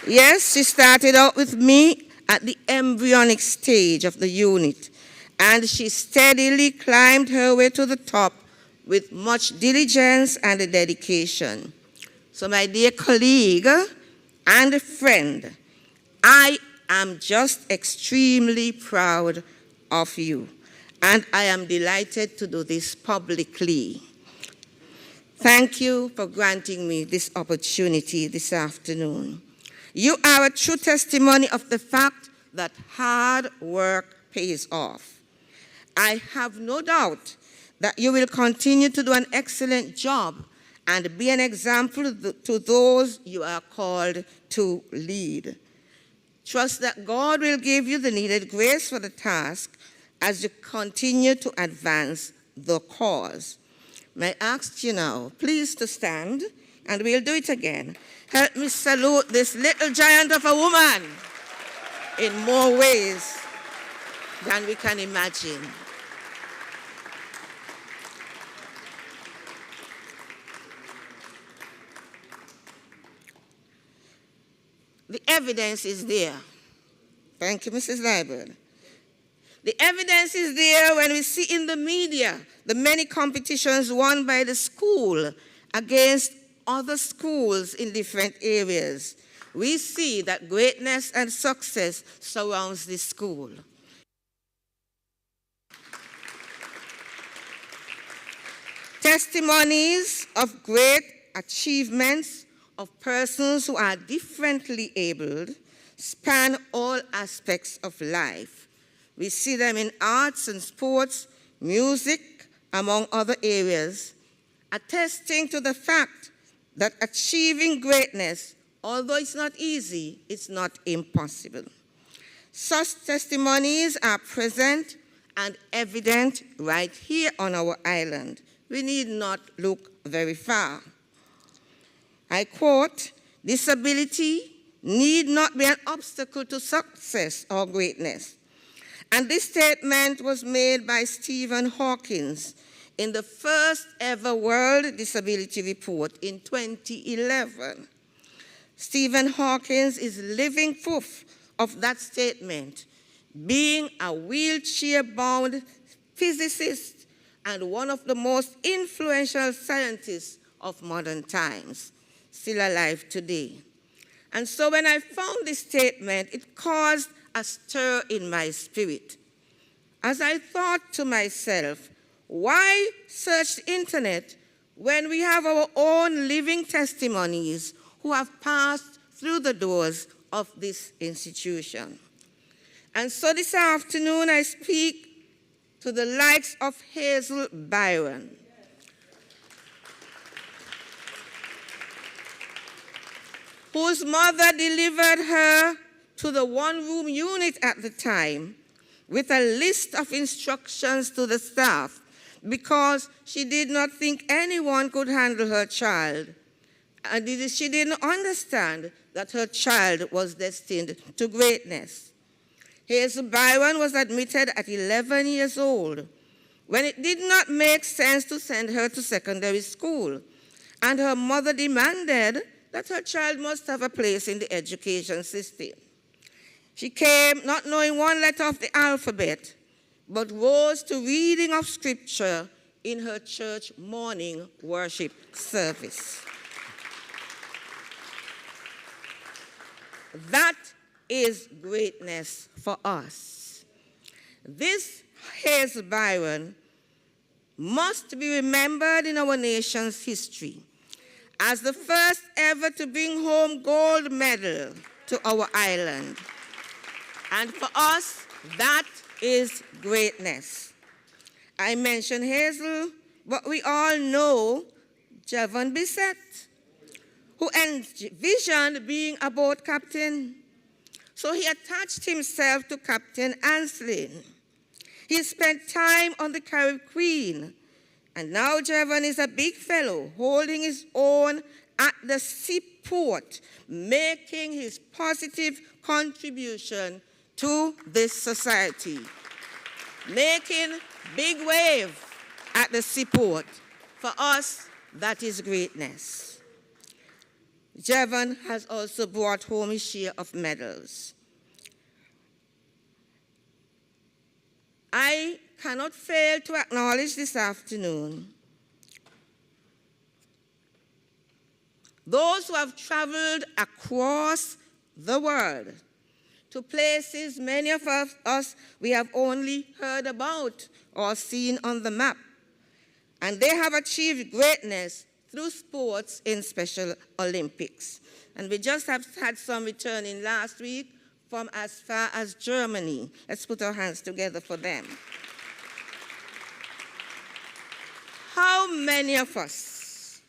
Speaker 6: Yes, she started out with me at the embryonic stage of the unit, and she steadily climbed her way to the top with much diligence and dedication. So my dear colleague and friend, I am just extremely proud of you, and I am delighted to do this publicly. Thank you for granting me this opportunity this afternoon. You are a true testimony of the fact that hard work pays off. I have no doubt that you will continue to do an excellent job and be an example to those you are called to lead. Trust that God will give you the needed grace for the task as you continue to advance the cause. May I ask you now, please to stand, and we'll do it again. Help me salute this little giant of a woman in more ways than we can imagine. The evidence is there. Thank you, Mrs. Liebert. The evidence is there when we see in the media the many competitions won by the school against other schools in different areas. We see that greatness and success surrounds this school. Testimonies of great achievements of persons who are differently abled span all aspects of life. We see them in arts and sports, music, among other areas, attesting to the fact that achieving greatness, although it's not easy, it's not impossible. Such testimonies are present and evident right here on our island. We need not look very far. I quote, "Disability need not be an obstacle to success or greatness." And this statement was made by Stephen Hawking in the first ever World Disability Report in 2011. Stephen Hawking is living proof of that statement, being a wheelchair-bound physicist and one of the most influential scientists of modern times, still alive today. And so when I found this statement, it caused a stir in my spirit. As I thought to myself, why search the internet when we have our own living testimonies who have passed through the doors of this institution? And so this afternoon I speak to the likes of Hazel Byron, whose mother delivered her to the one-room unit at the time with a list of instructions to the staff because she did not think anyone could handle her child. And she didn't understand that her child was destined to greatness. Hazel Byron was admitted at 11 years old when it did not make sense to send her to secondary school, and her mother demanded that her child must have a place in the education system. She came not knowing one letter of the alphabet, but rose to reading of scripture in her church morning worship service. That is greatness for us. This Hazel Byron must be remembered in our nation's history as the first ever to bring home gold medal to our island. And for us, that is greatness. I mentioned Hazel, but we all know Javon Bissett, who envisioned being a boat captain. So he attached himself to Captain Anslin. He spent time on the Carib Queen, and now Javon is a big fellow, holding his own at the seaport, making his positive contribution to this society, making big wave at the seaport. For us, that is greatness. Javon has also brought home his share of medals. I cannot fail to acknowledge this afternoon those who have traveled across the world to places many of us we have only heard about or seen on the map. And they have achieved greatness through sports in Special Olympics. And we just have had some returning last week from as far as Germany. Let's put our hands together for them. How many of us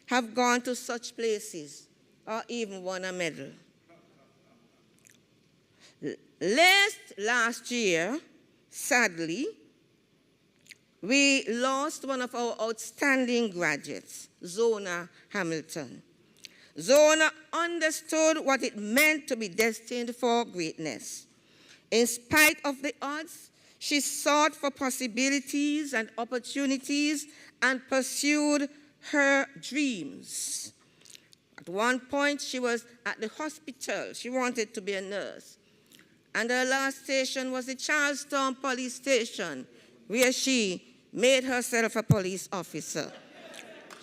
Speaker 6: have gone to such places or even won a medal? Last year, sadly, we lost one of our outstanding graduates, Zona Hamilton. Zona understood what it meant to be destined for greatness. In spite of the odds, she sought for possibilities and opportunities and pursued her dreams. At one point, she was at the hospital. She wanted to be a nurse. And her last station was the Charlestown Police Station, where she made herself a police officer.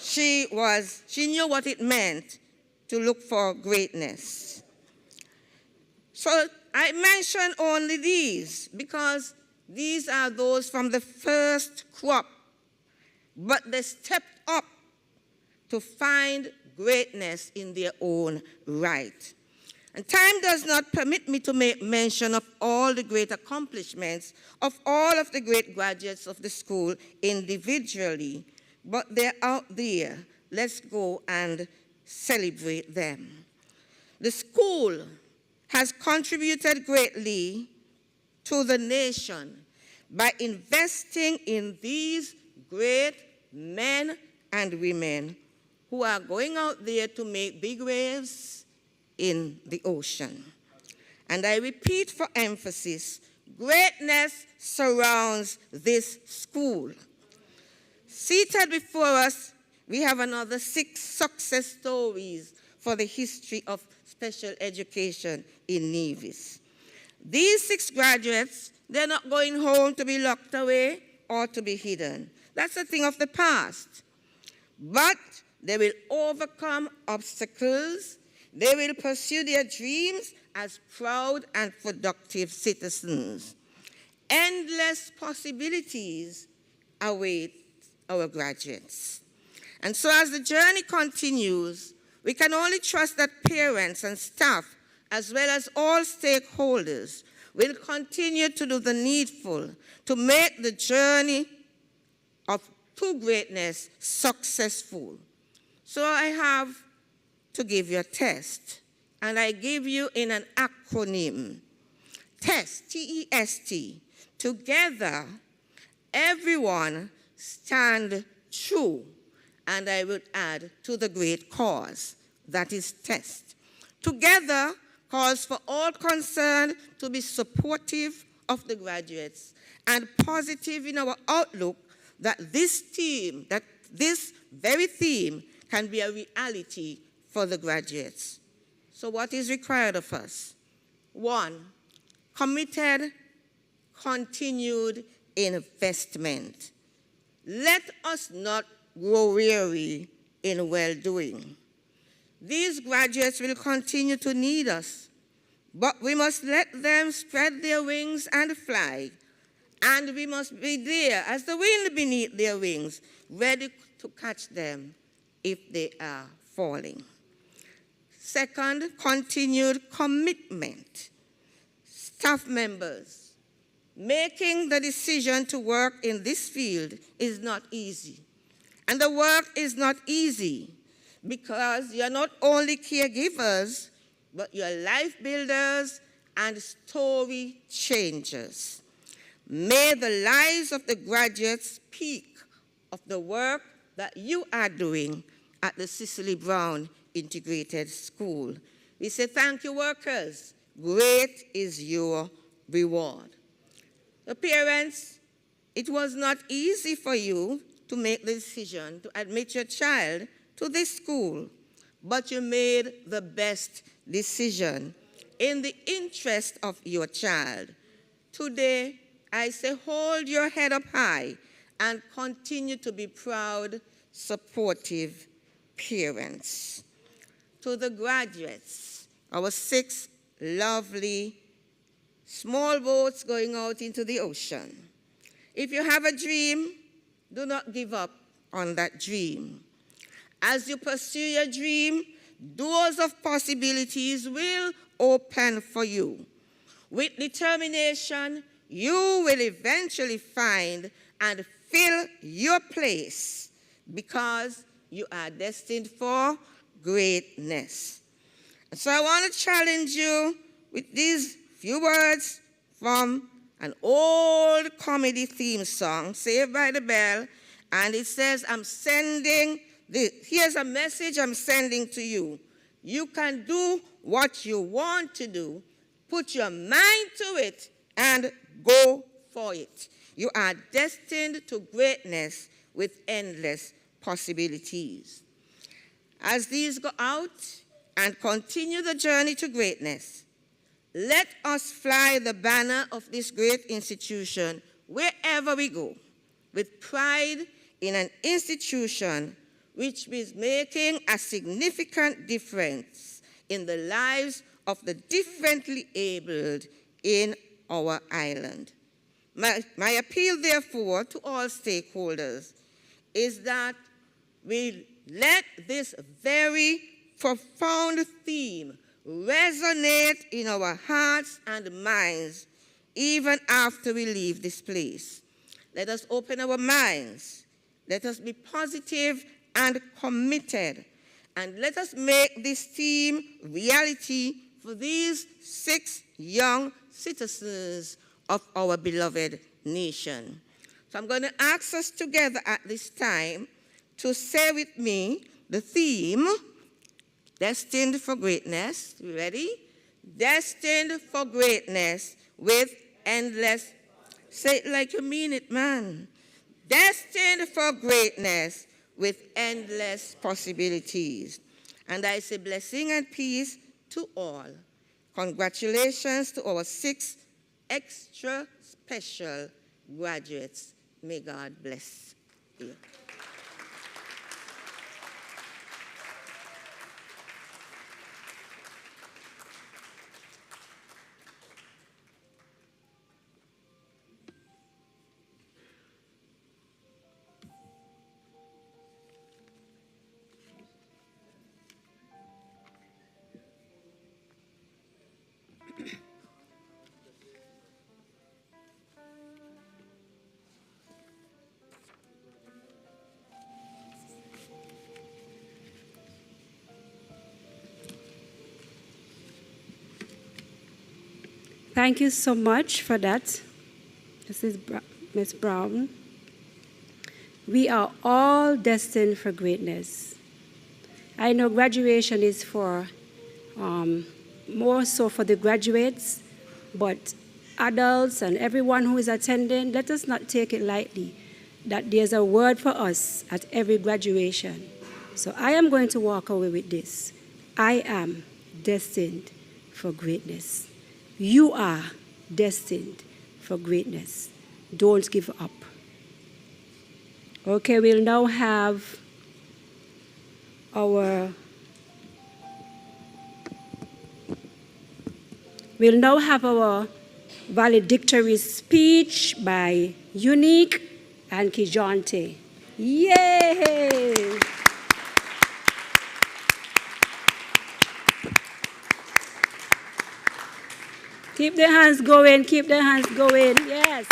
Speaker 6: She knew what it meant to look for greatness. So I mention only these because these are those from the first crop but they stepped up to find greatness in their own right. And time does not permit me to make mention of all the great accomplishments of all of the great graduates of the school individually, but they're out there. Let's go and celebrate them. The school has contributed greatly to the nation by investing in these great men and women who are going out there to make big waves in the ocean. And I repeat for emphasis, greatness surrounds this school. Seated before us, we have another 6 success stories for the history of special education in Nevis. These 6 graduates, they're not going home to be locked away or to be hidden. That's a thing of the past. But they will overcome obstacles. They will pursue their dreams as proud and productive citizens. Endless possibilities await our graduates. And so as the journey continues, we can only trust that parents and staff, as well as all stakeholders, will continue to do the needful to make the journey to greatness successful. So I have to give you a test, and I give you in an acronym. TEST, T-E-S-T. Together, everyone stand true, and I would add, to the great cause, that is TEST. Together calls for all concerned to be supportive of the graduates and positive in our outlook that this very theme can be a reality for the graduates. So what is required of us? 1, committed, continued investment. Let us not grow weary in well-doing. These graduates will continue to need us, but we must let them spread their wings and fly, and we must be there as the wind beneath their wings, ready to catch them if they are falling. 2nd, continued commitment. Staff members, making the decision to work in this field is not easy. And the work is not easy because you're not only caregivers, but you're life builders and story changers. May the lives of the graduates speak of the work that you are doing at the Cecele Browne Integrated School. We say, thank you, workers. Great is your reward. The parents, it was not easy for you to make the decision to admit your child to this school, but you made the best decision in the interest of your child. Today, I say hold your head up high and continue to be proud, supportive parents. To the graduates, our 6 lovely small boats going out into the ocean. If you have a dream, do not give up on that dream. As you pursue your dream, doors of possibilities will open for you. With determination, you will eventually find and fill your place because you are destined for greatness. And so I want to challenge you with these few words from an old comedy theme song, Saved by the Bell, and it says, here's a message I'm sending to you. You can do what you want to do. Put your mind to it and go for it. You are destined to greatness with endless possibilities. As these go out and continue the journey to greatness, let us fly the banner of this great institution wherever we go, with pride in an institution which is making a significant difference in the lives of the differently abled in our island. My appeal, therefore, to all stakeholders is that we let this very profound theme resonate in our hearts and minds even after we leave this place. Let us open our minds. Let us be positive and committed. And let us make this theme reality for these 6 young citizens of our beloved nation. So I'm going to ask us together at this time to say with me the theme, Destined for Greatness. You ready? Destined for greatness with endless. Say it like you mean it, man. Destined for greatness with endless possibilities. And I say blessing and peace to all. Congratulations to our 6 extra special graduates. May God bless you.
Speaker 1: Thank you so much for that. This is Ms. Browne. We are all destined for greatness. I know graduation is for more so for the graduates, but adults and everyone who is attending, let us not take it lightly that there's a word for us at every graduation. So I am going to walk away with this. I am destined for greatness. You are destined for greatness. Don't give up. Okay, we'll now have our valedictory speech by Unique and Kijante. Yay! Keep the hands going, keep the hands going, yes.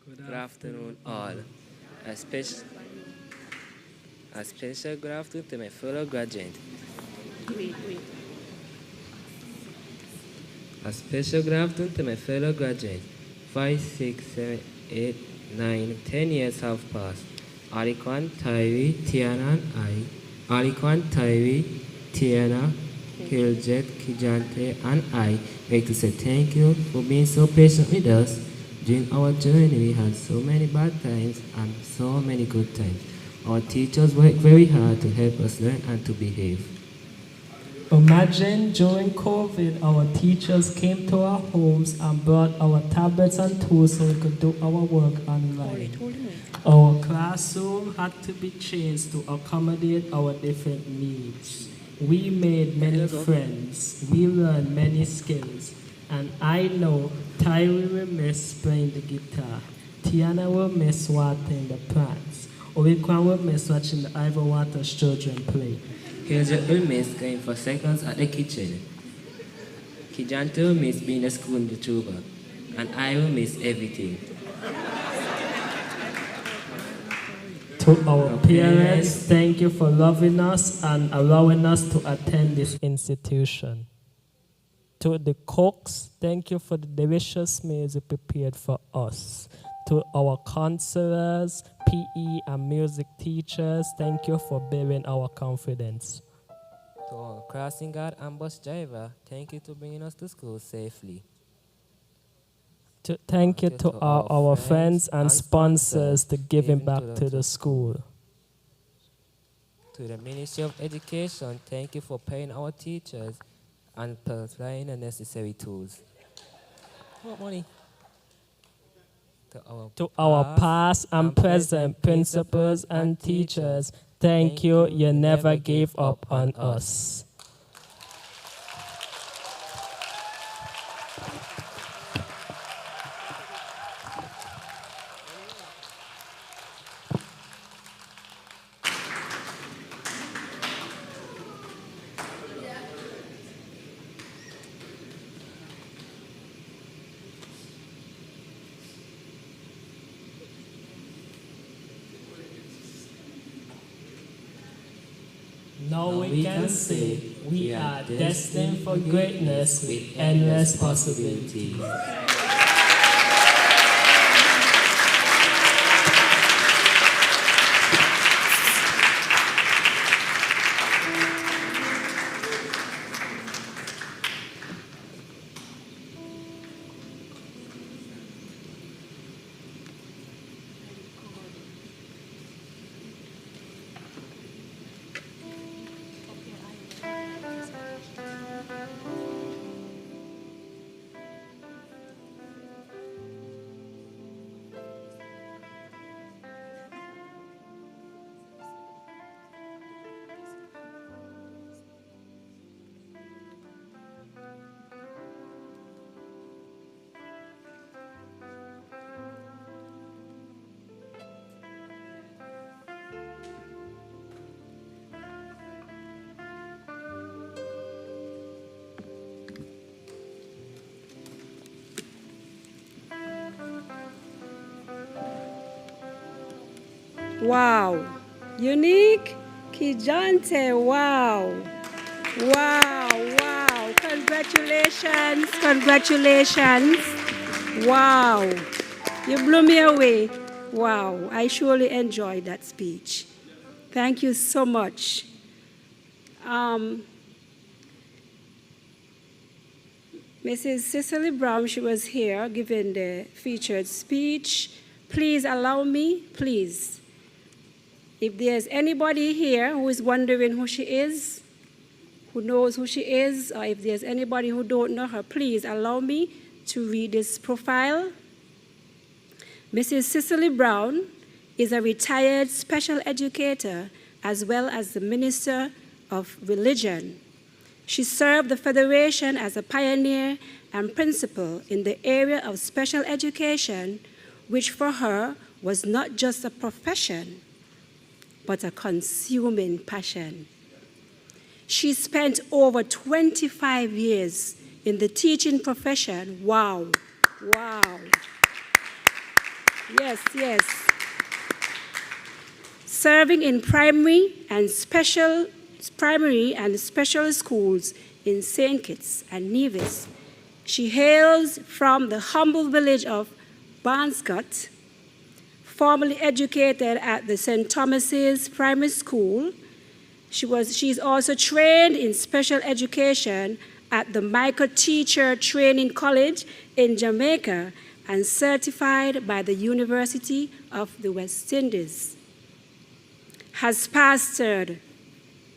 Speaker 7: Good afternoon, all. A special good afternoon to my fellow graduates. A special good afternoon to my fellow graduates. 5, 6, 7, 8, 9, 10 years have passed. Alikwan, Tyree, Tiana, and I. Alikwan, Tyree, Tiana, Hiljet, Kijante, and I like to say thank you for being so patient with us. During our journey, we had so many bad times and so many good times. Our teachers worked very hard to help us learn and to behave.
Speaker 3: Imagine during COVID, our teachers came to our homes and brought our tablets and tools so we could do our work online. Our classroom had to be changed to accommodate our different needs. We made many friends. We learned many skills. And I know Tyree will miss playing the guitar. Tiana will miss watering the plants. Oikwan will miss watching the Ivor Waters children play.
Speaker 7: Hiljet will miss going for seconds at the kitchen. Kijante will miss being a school tuber. And I will miss everything.
Speaker 3: To our parents, thank you for loving us and allowing us to attend this institution. To the cooks, thank you for the delicious meals you prepared for us. To our counselors, PE and music teachers, thank you for building our confidence.
Speaker 7: To our crossing guard and bus driver, thank you for bringing us to school safely.
Speaker 3: Thank you to our friends and sponsors to giving back to the school.
Speaker 7: To the Ministry of Education, thank you for paying our teachers and supplying the necessary tools. What money?
Speaker 3: To our past and present principals and teachers, thank you. You never gave up on us. Now we can say we are destined for greatness with endless possibilities.
Speaker 1: Wow. Unique Kijante. Wow. Wow. Wow. Congratulations. Congratulations. Wow. You blew me away. Wow. I surely enjoyed that speech. Thank you so much. Mrs. Cecele Browne, she was here giving the featured speech. Please allow me, please. If there's anybody here who is wondering who she is, who knows who she is, or if there's anybody who don't know her, please allow me to read this profile. Mrs. Cecele Browne is a retired special educator as well as the Minister of Religion. She served the Federation as a pioneer and principal in the area of special education, which for her was not just a profession, but a consuming passion. She spent over 25 years in the teaching profession. Wow, wow. Yes, yes. Serving in primary and special schools in St. Kitts and Nevis. She hails from the humble village of Barnscott, formerly educated at the St. Thomas's Primary School. She's also trained in special education at the Micro Teacher Training College in Jamaica and certified by the University of the West Indies. Has pastored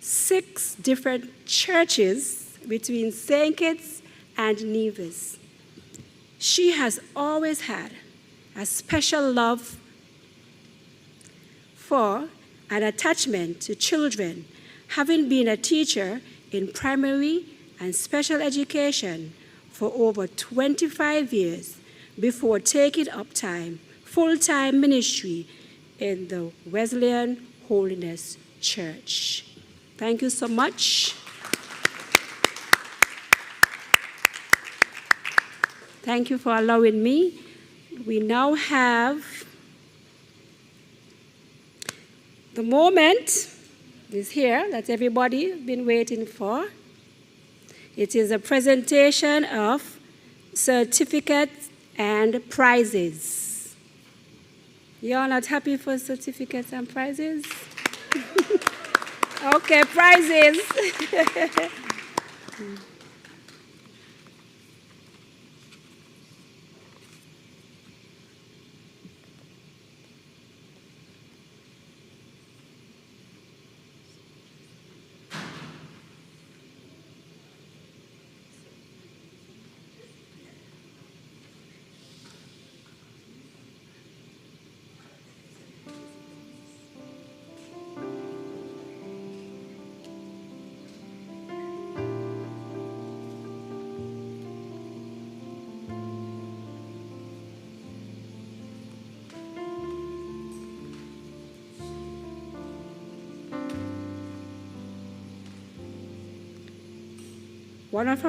Speaker 1: 6 different churches between St. Kitts and Nevis. She has always had a special love for and attachment to children, having been a teacher in primary and special education for over 25 years before taking up full-time ministry in the Wesleyan Holiness Church. Thank you so much. Thank you for allowing me. We now have the moment is here that everybody has been waiting for. It is a presentation of certificates and prizes. You all not happy for certificates and prizes? Okay, prizes. One of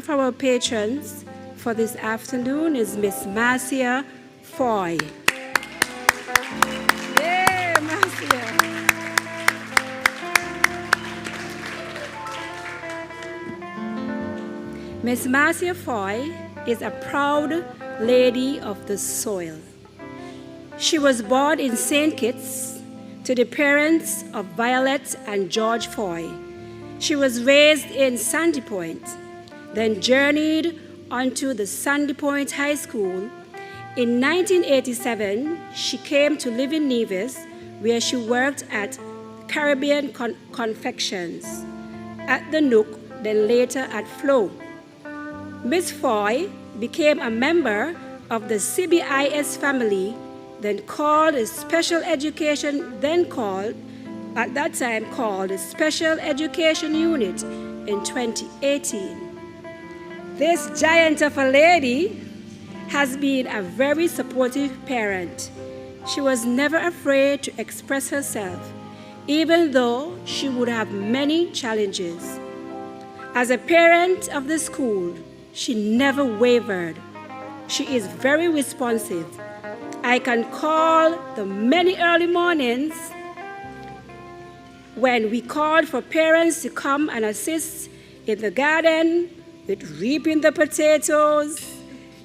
Speaker 1: our patrons for this afternoon is Miss Marcia Foy. Yay, Marcia. Miss Marcia Foy is a proud lady of the soil. She was born in St. Kitts to the parents of Violet and George Foy. She was raised in Sandy Point, then journeyed onto the Sandy Point High School. In 1987, she came to live in Nevis, where she worked at Caribbean Confections, at the Nook, then later at Flow. Miss Foy became a member of the CBIS family, then called a special education, at that time called the Special Education Unit in 2018. This giant of a lady has been a very supportive parent. She was never afraid to express herself, even though she would have many challenges. As a parent of the school, she never wavered. She is very responsive. I can call the many early mornings when we called for parents to come and assist in the garden with reaping the potatoes.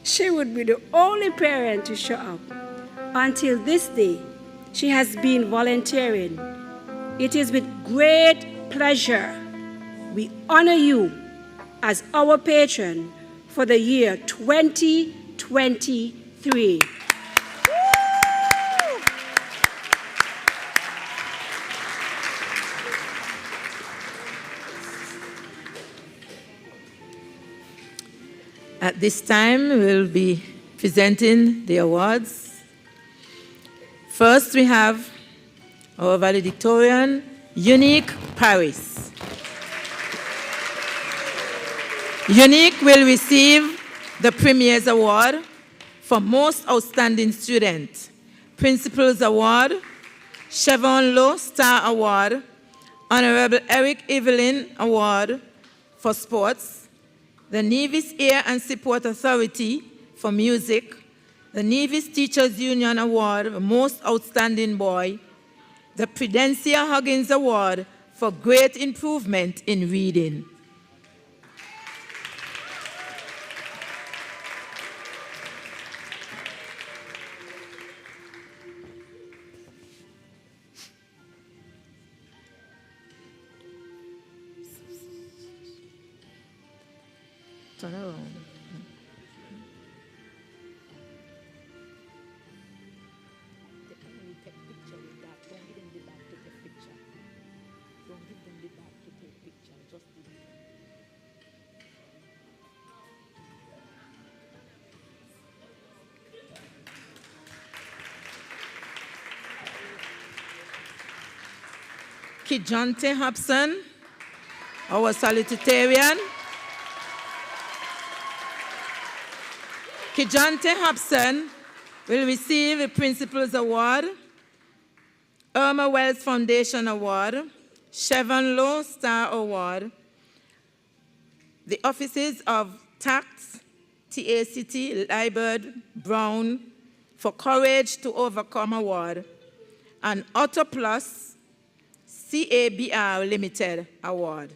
Speaker 1: She would be the only parent to show up. Until this day, she has been volunteering. It is with great pleasure we honor you as our patron for the year 2023.
Speaker 4: At this time, we'll be presenting the awards. First, we have our valedictorian, Unique Paris. Unique will receive the Premier's Award for Most Outstanding Student, Principal's Award, Chevron Low Star Award, Honorable Eric Evelyn Award for Sports, the Nevis Ear and Support Authority for Music, the Nevis Teachers Union Award for Most Outstanding Boy, the Prudencia Huggins Award for Great Improvement in Reading. Turn around. Kijante Hobson, our salutatorian. Kijante Hobson will receive the Principal's Award, Irma Wells Foundation Award, Chevron Low Star Award, the offices of TACT, TACT, Liebert, Browne for Courage to Overcome Award, and Auto Plus CABR Limited Award.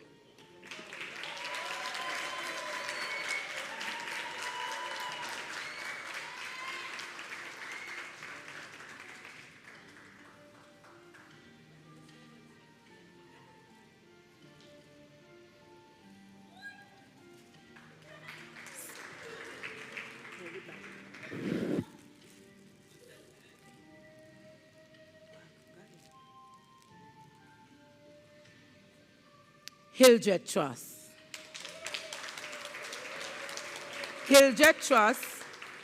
Speaker 4: Hildred Trust. Hildred Trust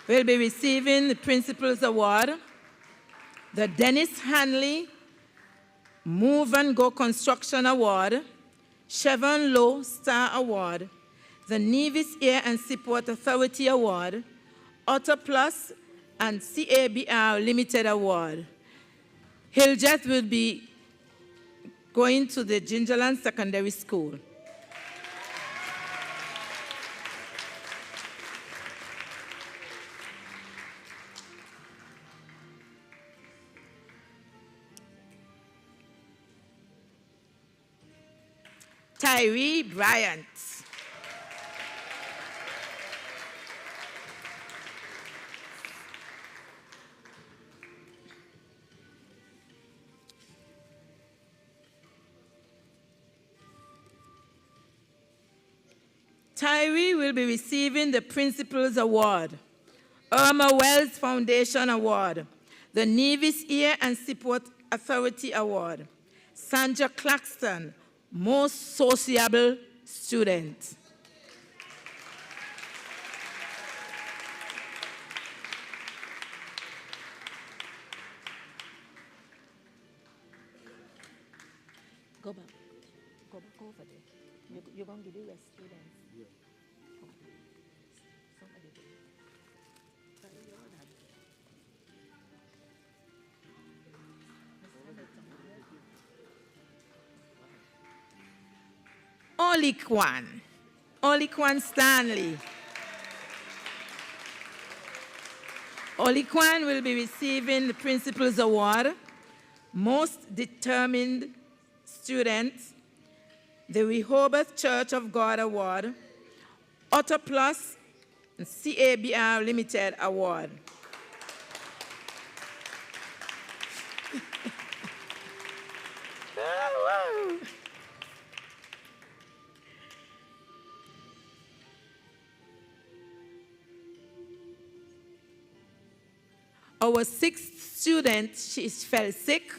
Speaker 4: will be receiving the Principal's Award, the Dennis Hanley Move and Go Construction Award, Chevron Low Star Award, the Nevis Air and Seaport Authority Award, Otter Plus, and CABR Limited Award. Hildred will be going to the Gingerland Secondary School. Tyree Bryant. Tyree will be receiving the Principal's Award, Irma Wells Foundation Award, the Nevis Air and Seaport Authority Award, Sandra Claxton, Most Sociable Student. Go back over there. You're going to give the rest students. Yeah. Somebody do. Oliquan Stanley. Oliquan will be receiving the Principal's Award, Most Determined Student, the Rehoboth Church of God Award, Otter Plus, and CABR Limited Award. Oh, wow. Our sixth student, she fell sick,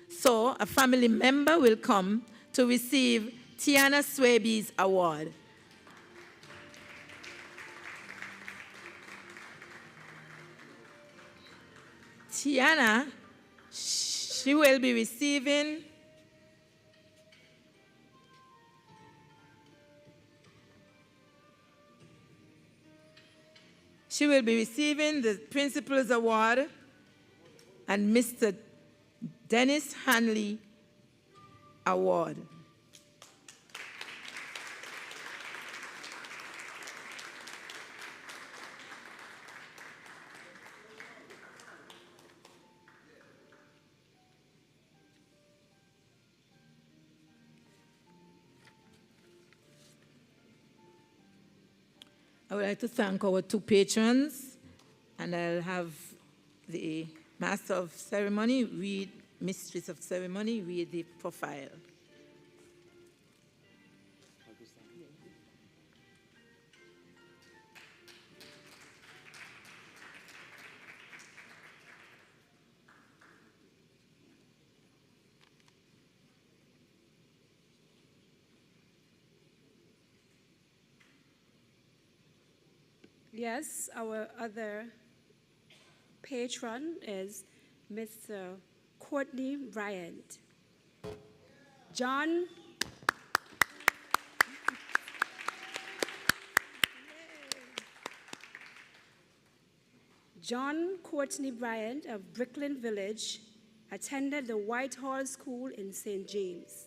Speaker 4: so a family member will come to receive Tiana Swaby's award. Tiana, she will be receiving the Principal's Award and Mr. Dennis Hanley Award. I would like to thank our two patrons, and I'll have the Master of Ceremony read, Mistress of Ceremony read the profile.
Speaker 1: Yes, our other patron is Mr. Courtney Bryant. John Courtney Bryant of Brooklyn Village attended the Whitehall School in St. James.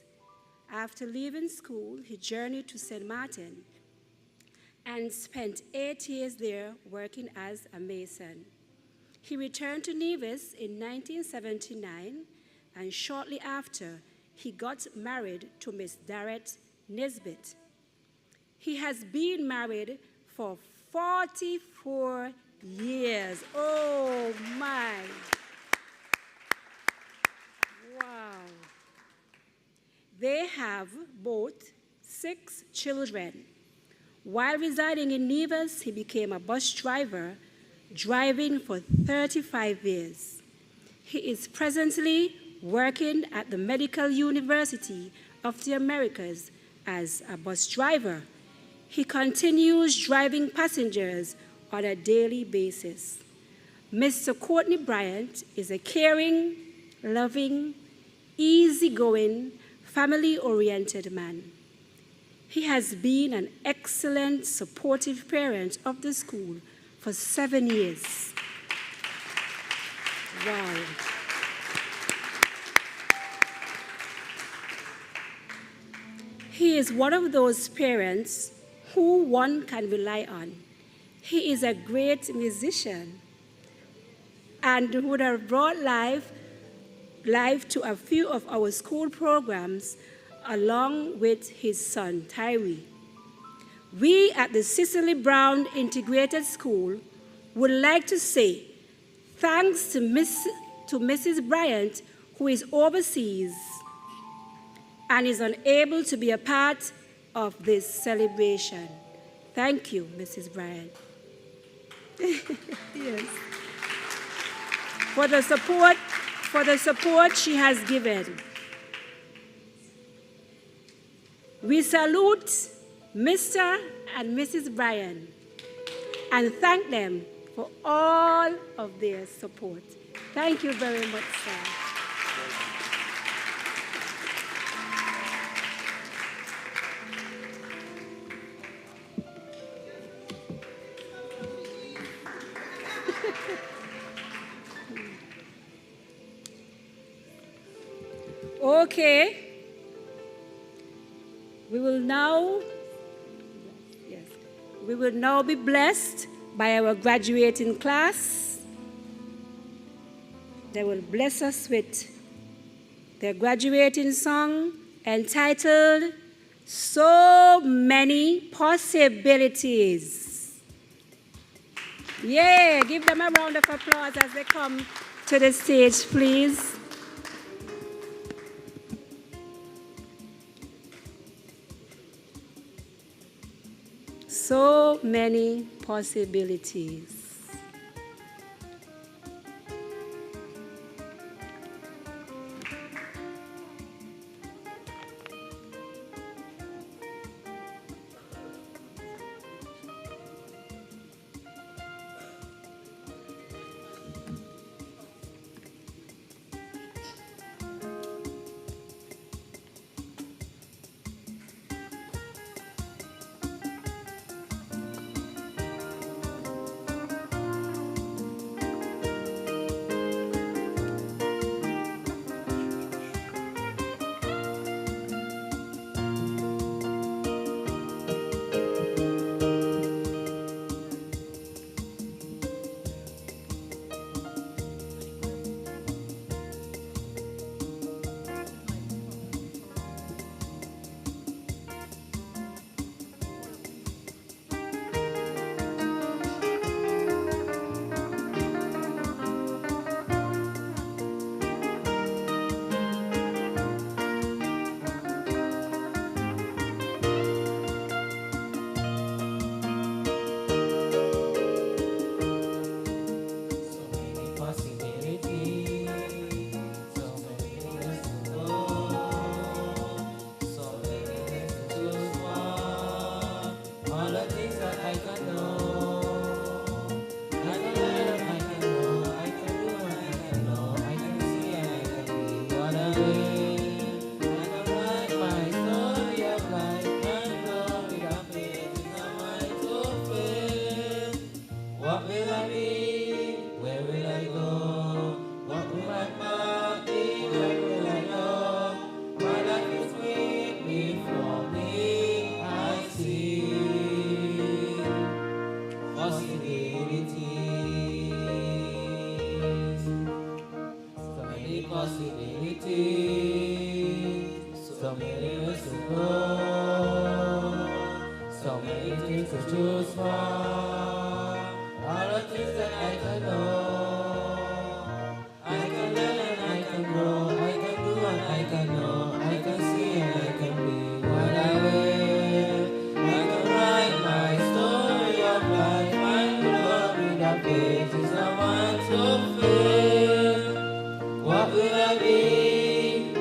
Speaker 1: After leaving school, he journeyed to St. Martin and spent 8 years there working as a mason. He returned to Nevis in 1979, and shortly after, he got married to Miss Darrett Nisbet. He has been married for 44 years. Oh, my. Wow. They have both 6 children. While residing in Nevis, he became a bus driver, driving for 35 years. He is presently working at the Medical University of the Americas as a bus driver. He continues driving passengers on a daily basis. Mr. Courtney Bryant is a caring, loving, easygoing, family-oriented man. He has been an excellent, supportive parent of the school for 7 years. Wow. He is one of those parents who one can rely on. He is a great musician and would have brought life to a few of our school programs along with his son, Tyree. We at the Cecele Browne Integrated School would like to say thanks to Mrs. Bryant, who is overseas and is unable to be a part of this celebration. Thank you, Mrs. Bryant. Yes. For the support she has given. We salute Mr. and Mrs. Bryan and thank them for all of their support. Thank you very much, sir. Okay. We will now be blessed by our graduating class. They will bless us with their graduating song entitled So Many Possibilities. Yeah, give them a round of applause as they come to the stage, please. So many possibilities.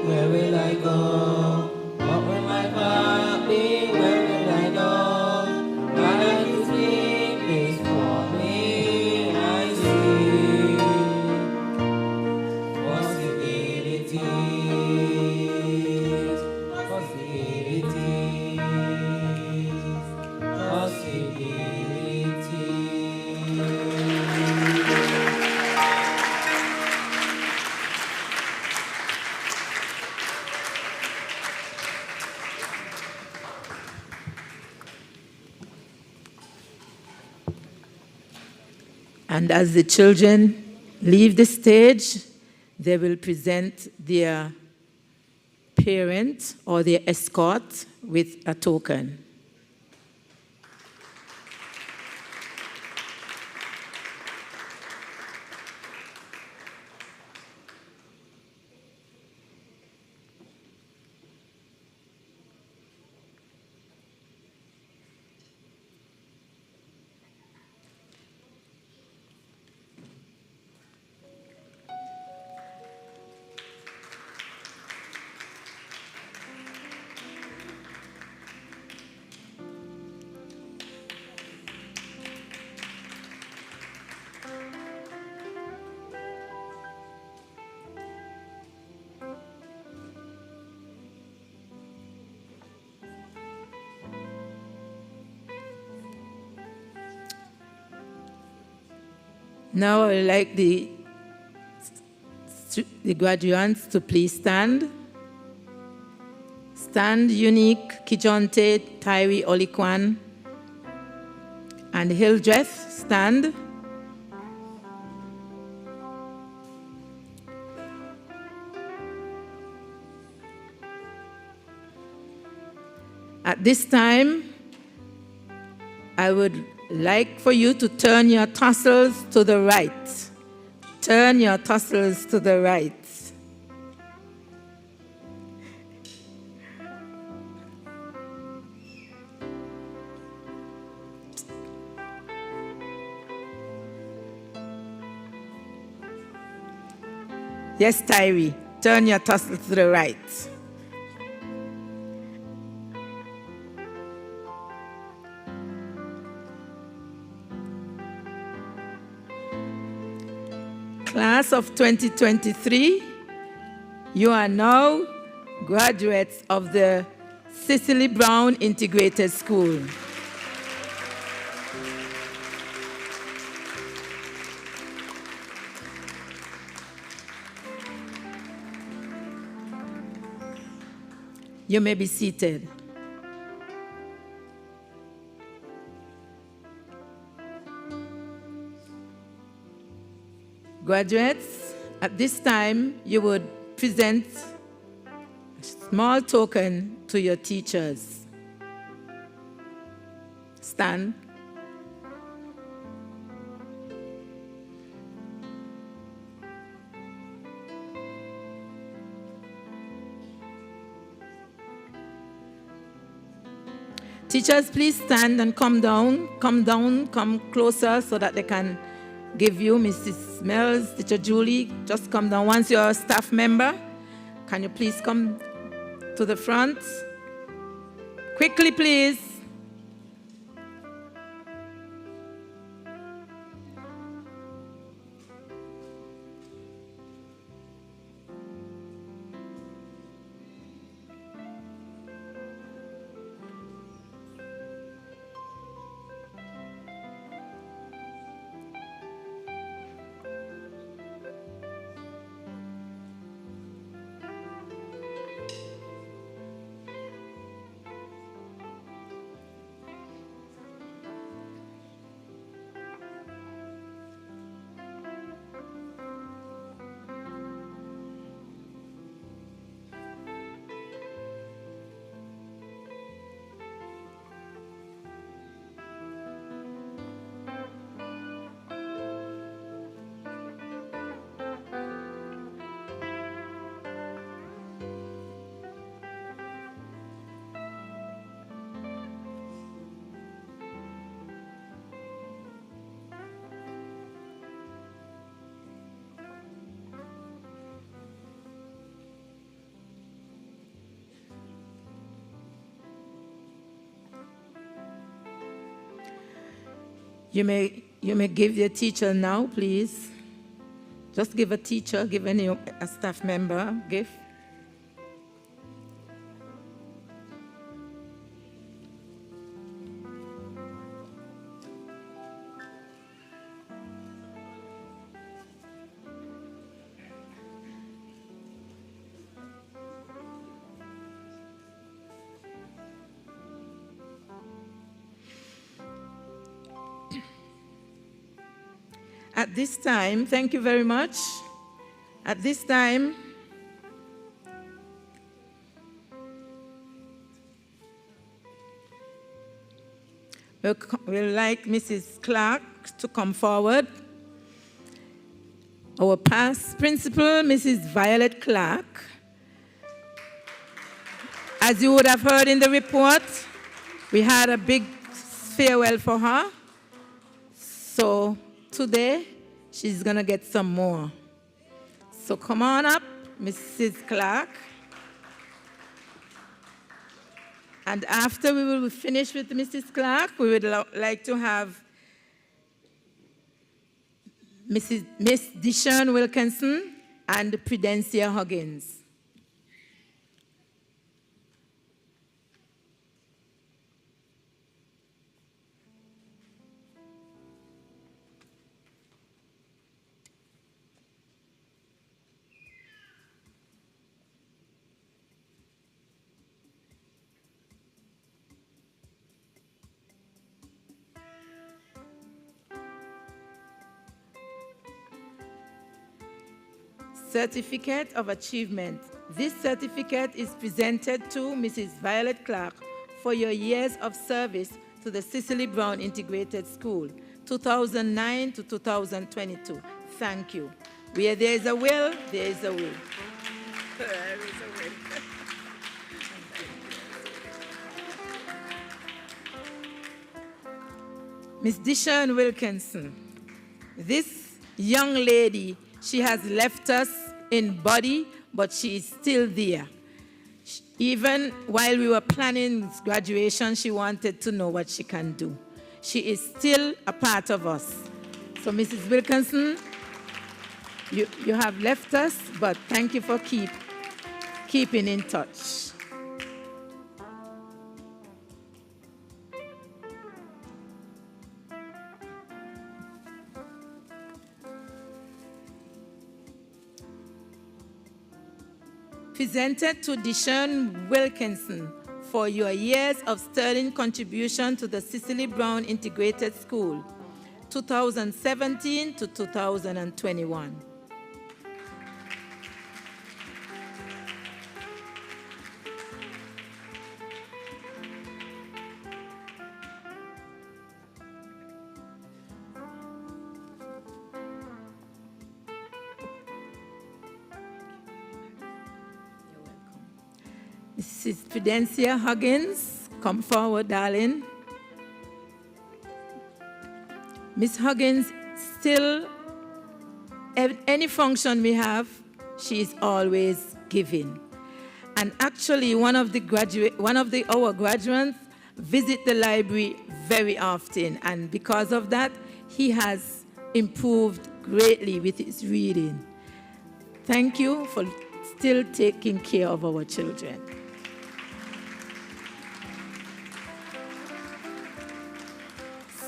Speaker 8: Where will I go? What will my path be?
Speaker 4: And as the children leave the stage, they will present their parent or their escort with a token. Now I would like the graduates to please stand. Stand, Unique, Kijonte, Tyree, Olikwan, and Hildreth, stand. At this time, I would like for you to turn your tassels to the right. Turn your tassels to the right. Yes, Tyree, turn your tassels to the right. Class of 2023, you are now graduates of the Cecele Browne Integrated School. You may be seated. Graduates, at this time, you would present a small token to your teachers. Stand. Teachers, please stand and come down, come closer so that they can give you, Mrs. Mills, Teacher Julie, just come down. Once you're a staff member, can you please come to the front? Quickly, please. You may give your teacher now, please. Just give a teacher, give a staff member gift. At this time, thank you very much. At this time, we'll like Mrs. Clark to come forward. Our past principal, Mrs. Violet Clark. As you would have heard in the report, we had a big farewell for her. So today, she's going to get some more. So come on up, Mrs. Clark. And after we will finish with Mrs. Clark, we would like to have Miss Dishon Wilkinson and Prudencia Huggins. Certificate of Achievement. This certificate is presented to Mrs. Violet Clark for your years of service to the Cecele Browne Integrated School, 2009 to 2022. Thank you. Where there is a will, there is a way. There is a will. Miss Dishon Wilkinson. This young lady, she has left us in body, but she is still there. Even while we were planning graduation, she wanted to know what she can do. She is still a part of us. So, Mrs. Wilkinson, you have left us, but thank you for keeping in touch. Presented to Dishon Wilkinson for your years of sterling contribution to the Cecele Browne Integrated School, 2017 to 2021. Mrs. Prudencia Huggins, come forward, darling. Miss Huggins, still, any function we have, she is always giving. And actually, one of our graduates visit the library very often, and because of that, he has improved greatly with his reading. Thank you for still taking care of our children.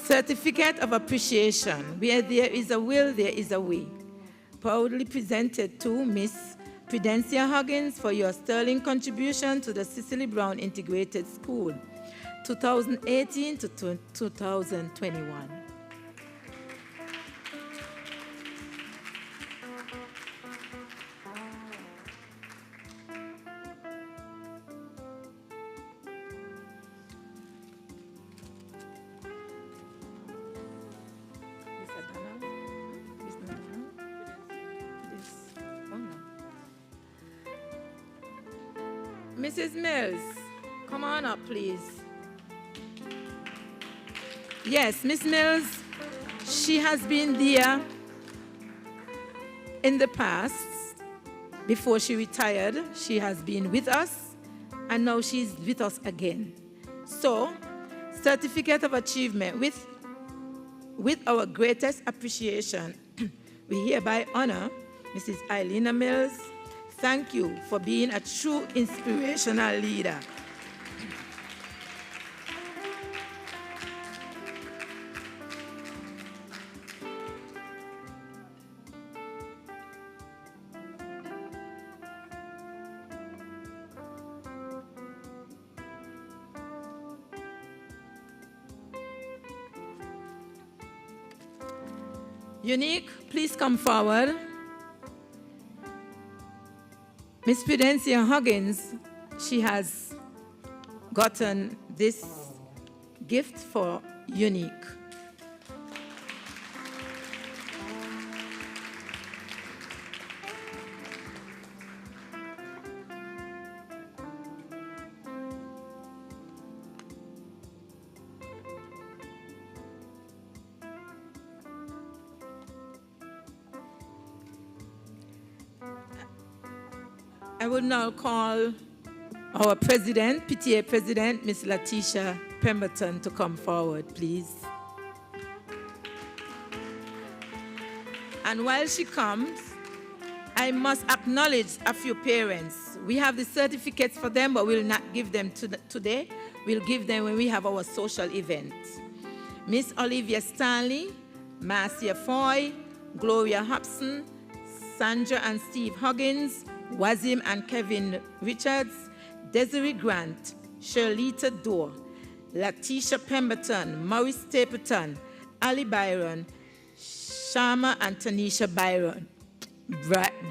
Speaker 4: Certificate of Appreciation. Where there is a will, there is a way. Proudly presented to Miss Prudencia Huggins for your sterling contribution to the Cecele Browne Integrated School, 2018 to 2021. Mrs. Mills, come on up, please. Yes, Miss Mills, she has been there in the past. Before she retired, she has been with us, and now she's with us again. So, Certificate of Achievement with our greatest appreciation, we hereby honor Mrs. Eileen Mills. Thank you for being a true inspirational leader. Unique, please come forward. Miss Prudencia Huggins, she has gotten this gift for Unique. I would now call our president, PTA president, Ms. Letitia Pemberton, to come forward, please. And while she comes, I must acknowledge a few parents. We have the certificates for them, but we'll not give them today. We'll give them when we have our social event. Miss Olivia Stanley, Marcia Foy, Gloria Hobson, Sandra and Steve Huggins, Wazim and Kevin Richards, Desiree Grant, Shirlita Dorr, Letitia Pemberton, Maurice Stapleton, Ali Byron, Sharma and Tanisha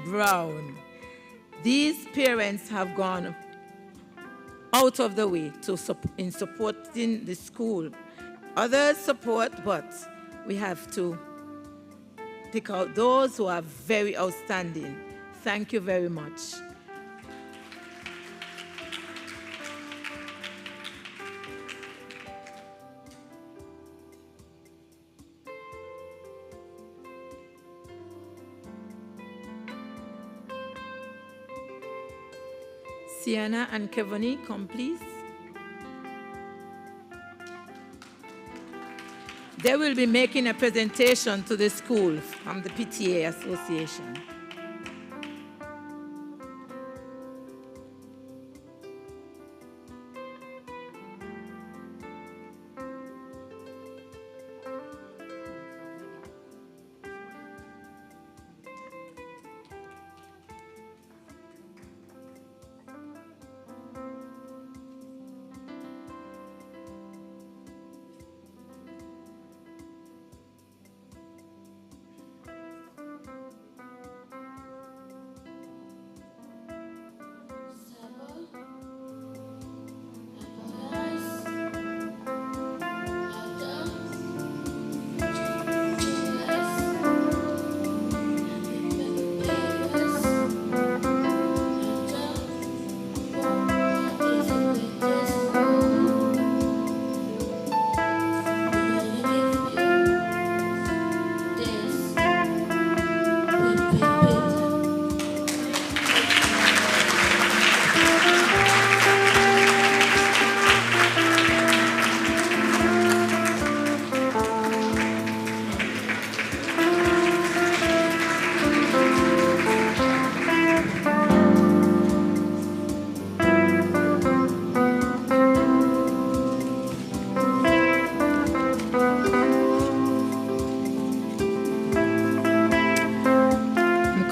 Speaker 4: Browne. These parents have gone out of the way in supporting the school. Others support, but we have to pick out those who are very outstanding. Thank you very much. Sienna and Kevoni, come please. They will be making a presentation to the school from the PTA Association.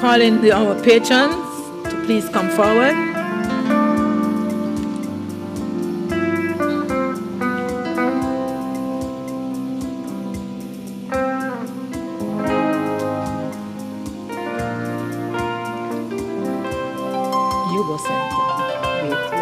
Speaker 4: Calling our patrons to please come forward. You go center. Wait.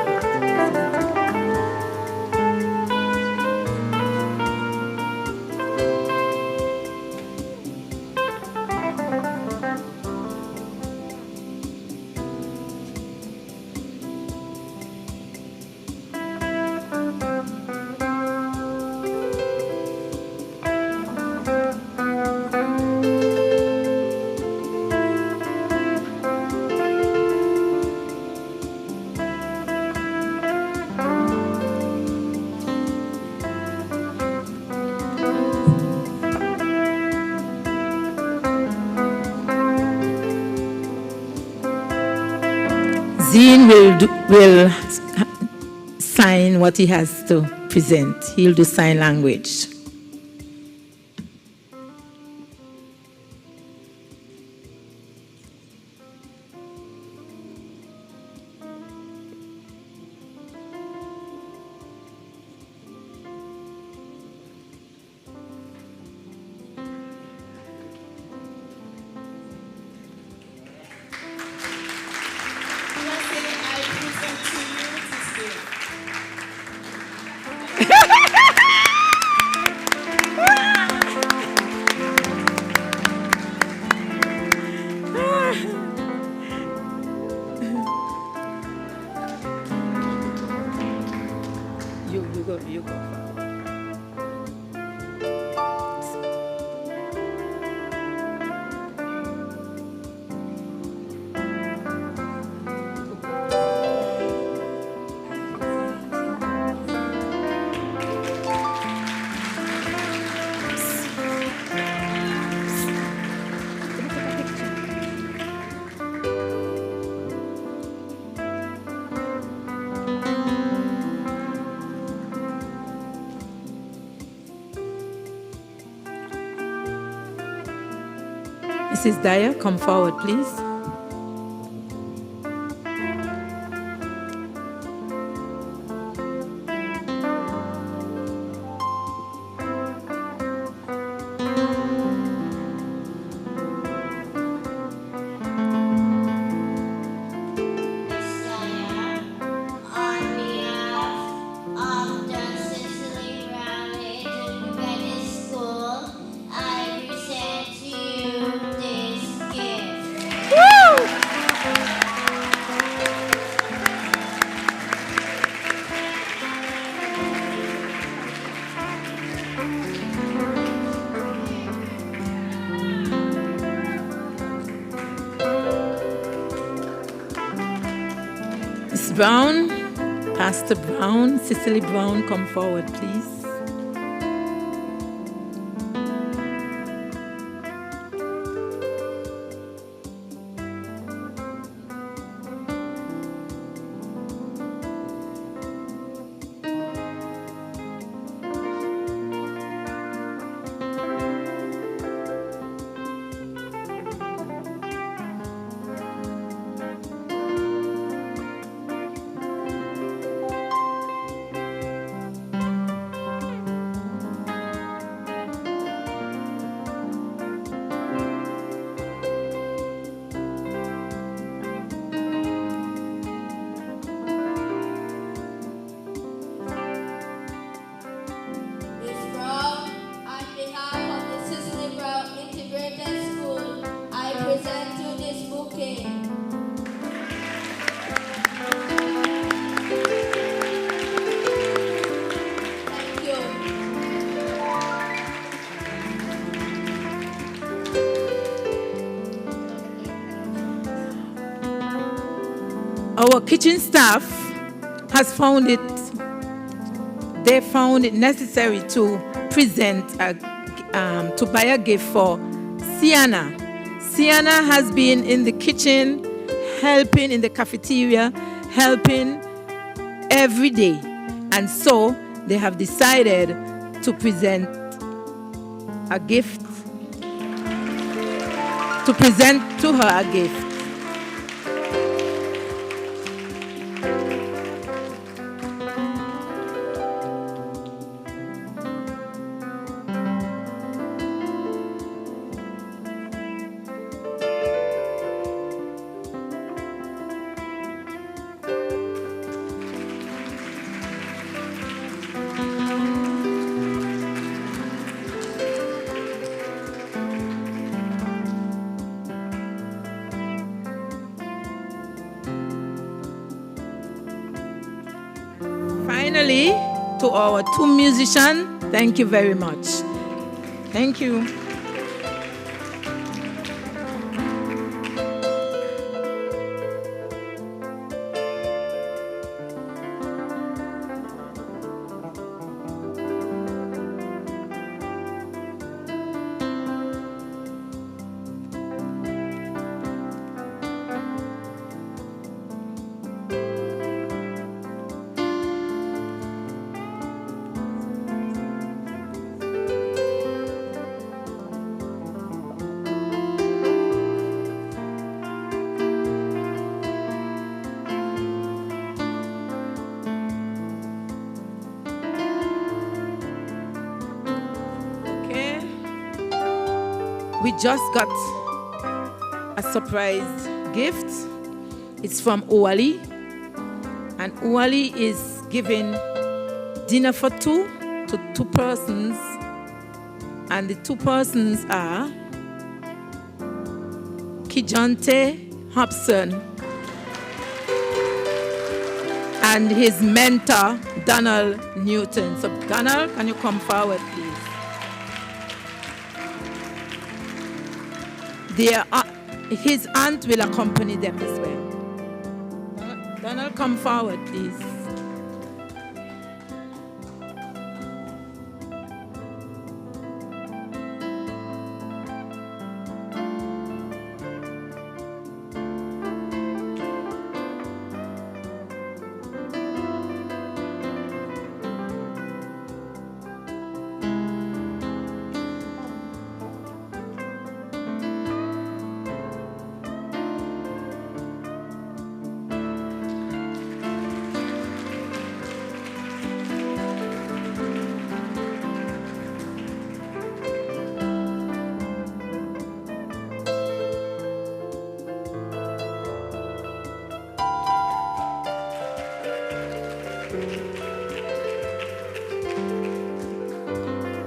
Speaker 4: Zine will sign what he has to present. He'll do sign language. You go. Mrs. Dyer, come forward, please.
Speaker 8: On behalf of the Cecele Browne Independent School, I present to you this gift.
Speaker 4: Ms. Browne, Pastor Browne, Cecele Browne, come forward, please.
Speaker 8: Ms. Browne, on behalf of the Cecele Browne Integrated School, I present you this bouquet. Thank you.
Speaker 4: Our kitchen staff has found it necessary to to buy a gift for Sienna. Sienna has been in the kitchen, helping in the cafeteria, helping every day. And so they have decided to present a gift, to present to her a gift. Finally, to our two musicians, thank you very much. Thank you. We just got a surprise gift. It's from Uwali. And Uwali is giving dinner for two to two persons. And the two persons are Kijante Hobson and his mentor, Donald Newton. So, Donald, can you come forward, please? His aunt will accompany them as well. Donald, come forward, please.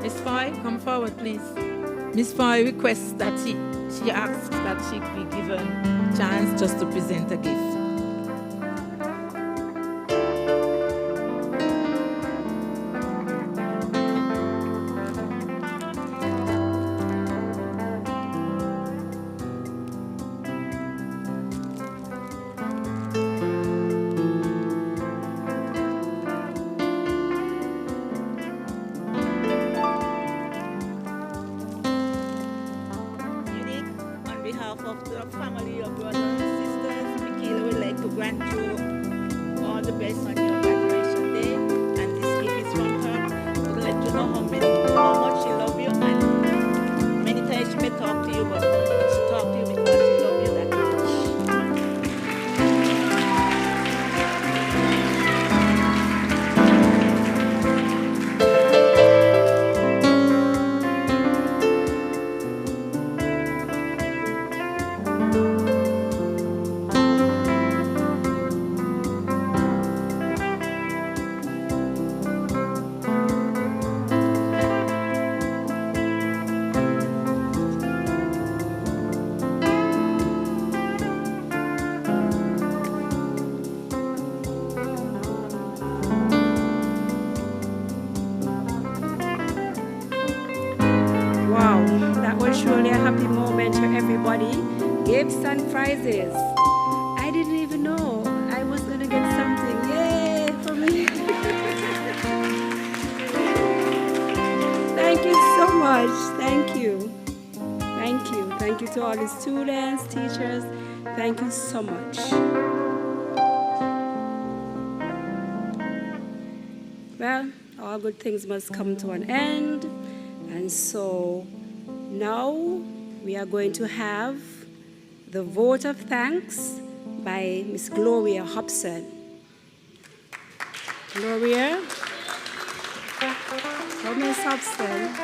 Speaker 4: Miss Foy, come forward, please. Miss Foy requests that she asks that she be given a chance just to present a gift.
Speaker 9: On behalf of the family, your brothers and sisters, Michaela would like to grant you all the best on your graduation day. And this gift is from her to let you know how much she loves you. And many times she may talk to you, but she talks to you because she loves you that much.
Speaker 1: Wow, that was surely a happy moment for everybody. Gifts and prizes. I didn't even know I was going to get something. Yay for me. Thank you so much. Thank you. Thank you. Thank you to all the students, teachers. Thank you so much. Well, all good things must come to an end. And so now we are going to have the vote of thanks by Miss Gloria Hobson. Gloria? Oh, Miss Hobson.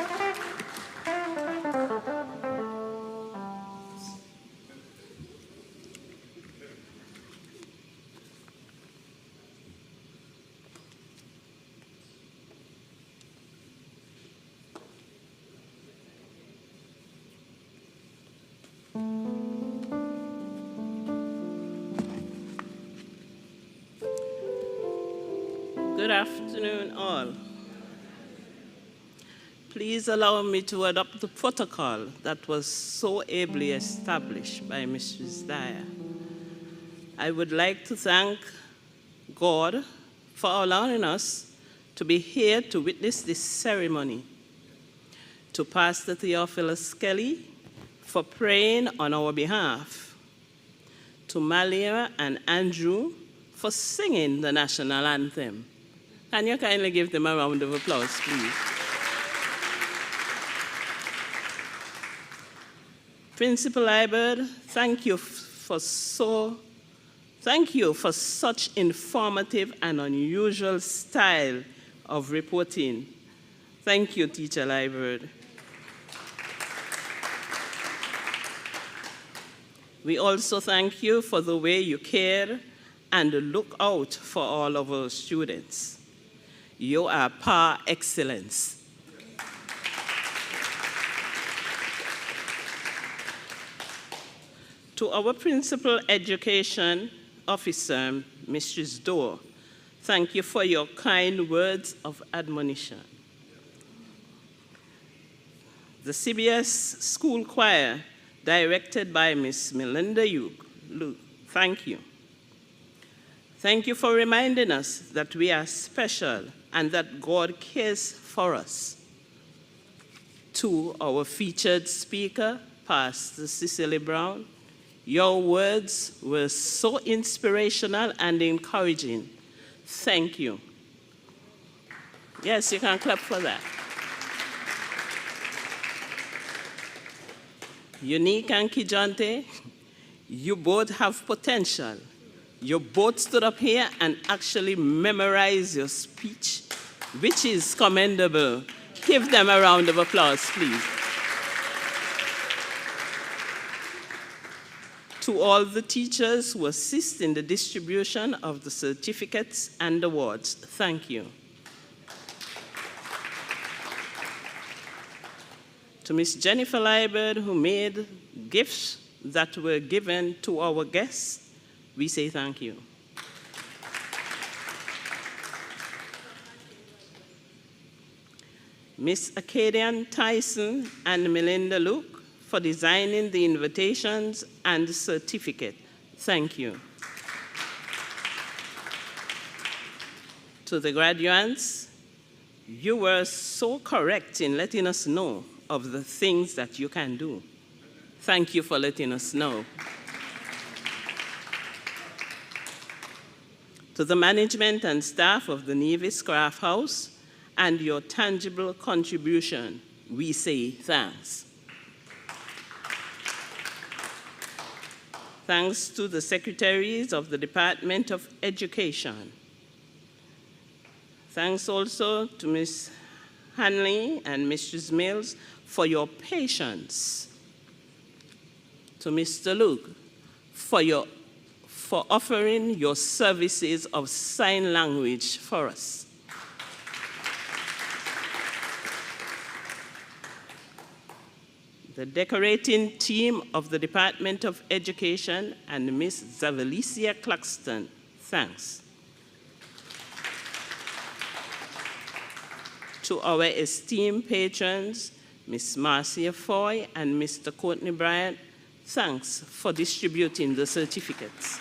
Speaker 9: Good afternoon, all. Please allow me to adopt the protocol that was so ably established by Mrs. Dyer. I would like to thank God for allowing us to be here to witness this ceremony, to Pastor Theophilus Kelly for praying on our behalf, to Malia and Andrew for singing the national anthem. Can you kindly give them a round of applause, please? Principal Ibert, thank you for such informative and unusual style of reporting. Thank you, Teacher Ibert. We also thank you for the way you care and look out for all of our students. You are par excellence. To our Principal Education Officer, Mrs. Doe, Thank you for your kind words of admonition. The CBS School Choir, directed by Miss Melinda Luke, thank you. Thank you for reminding us that we are special and that God cares for us. To our featured speaker, Pastor Cecele Browne, your words were so inspirational and encouraging. Thank you. Yes, you can clap for that. Unique and Kijante, you both have potential. You both stood up here and actually memorized your speech, which is commendable. Give them a round of applause, please. To all the teachers who assist in the distribution of the certificates and awards, thank you. To Miss Jennifer Liebert, who made gifts that were given to our guests, we say thank you. Miss Acadian Tyson and Melinda Luke for designing the invitations and the certificate. Thank you. To the graduates, you were so correct in letting us know of the things that you can do. Thank you for letting us know. To the management and staff of the Nevis Craft House and your tangible contribution, we say thanks. Thanks to the secretaries of the Department of Education. Thanks also to Ms. Hanley and Mrs. Mills for your patience. To Mr. Luke for offering your services of sign language for us. The decorating team of the Department of Education and Ms. Zavalicia Claxton, thanks. To our esteemed patrons, Ms. Marcia Foy and Mr. Courtney Bryant, thanks for distributing the certificates.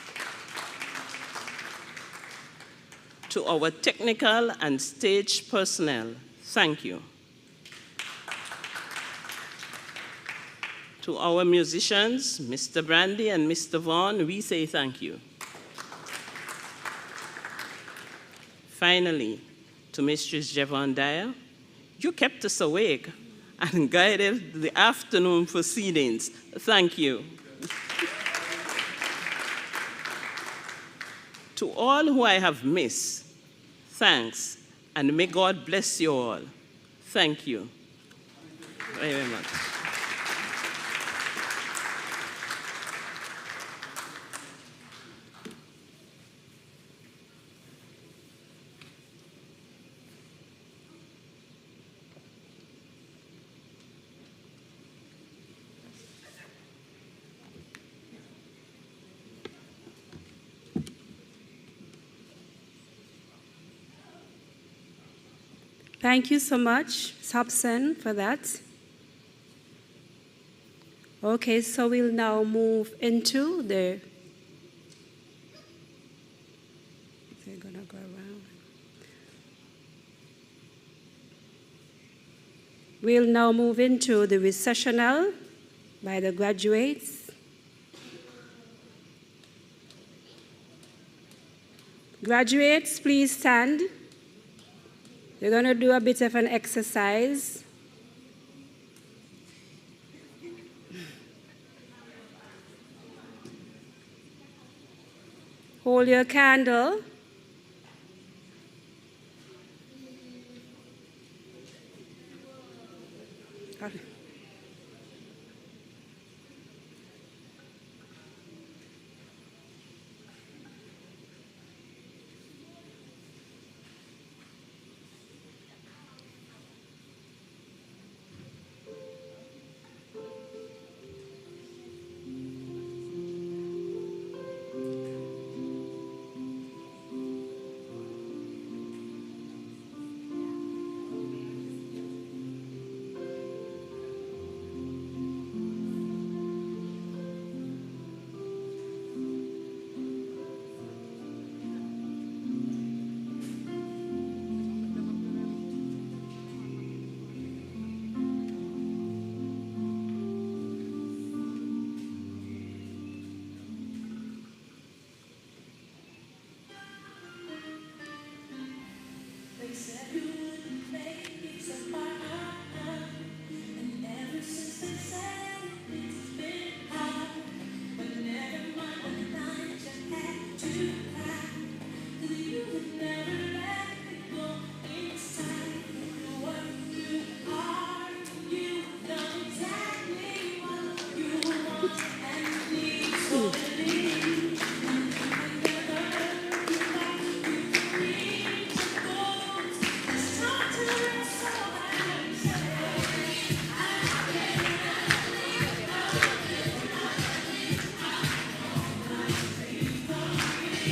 Speaker 9: To our technical and stage personnel, thank you. To our musicians, Mr. Brandy and Mr. Vaughn, we say thank you. Finally, to Mistress Javon Dyer, you kept us awake and guided the afternoon proceedings. Thank you. To all who I have missed, thanks, and may God bless you all. Thank you very much.
Speaker 1: Thank you so much, Hobson, for that. Okay, so we'll now move into the. They're gonna go around. We'll now move into the recessional by the graduates. Graduates, please stand. We're going to do a bit of an exercise. Hold your candle.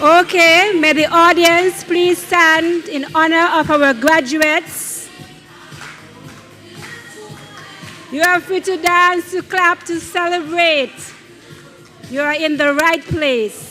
Speaker 1: Okay, may the audience please stand in honor of our graduates. You are free to dance, to clap, to celebrate. You are in the right place.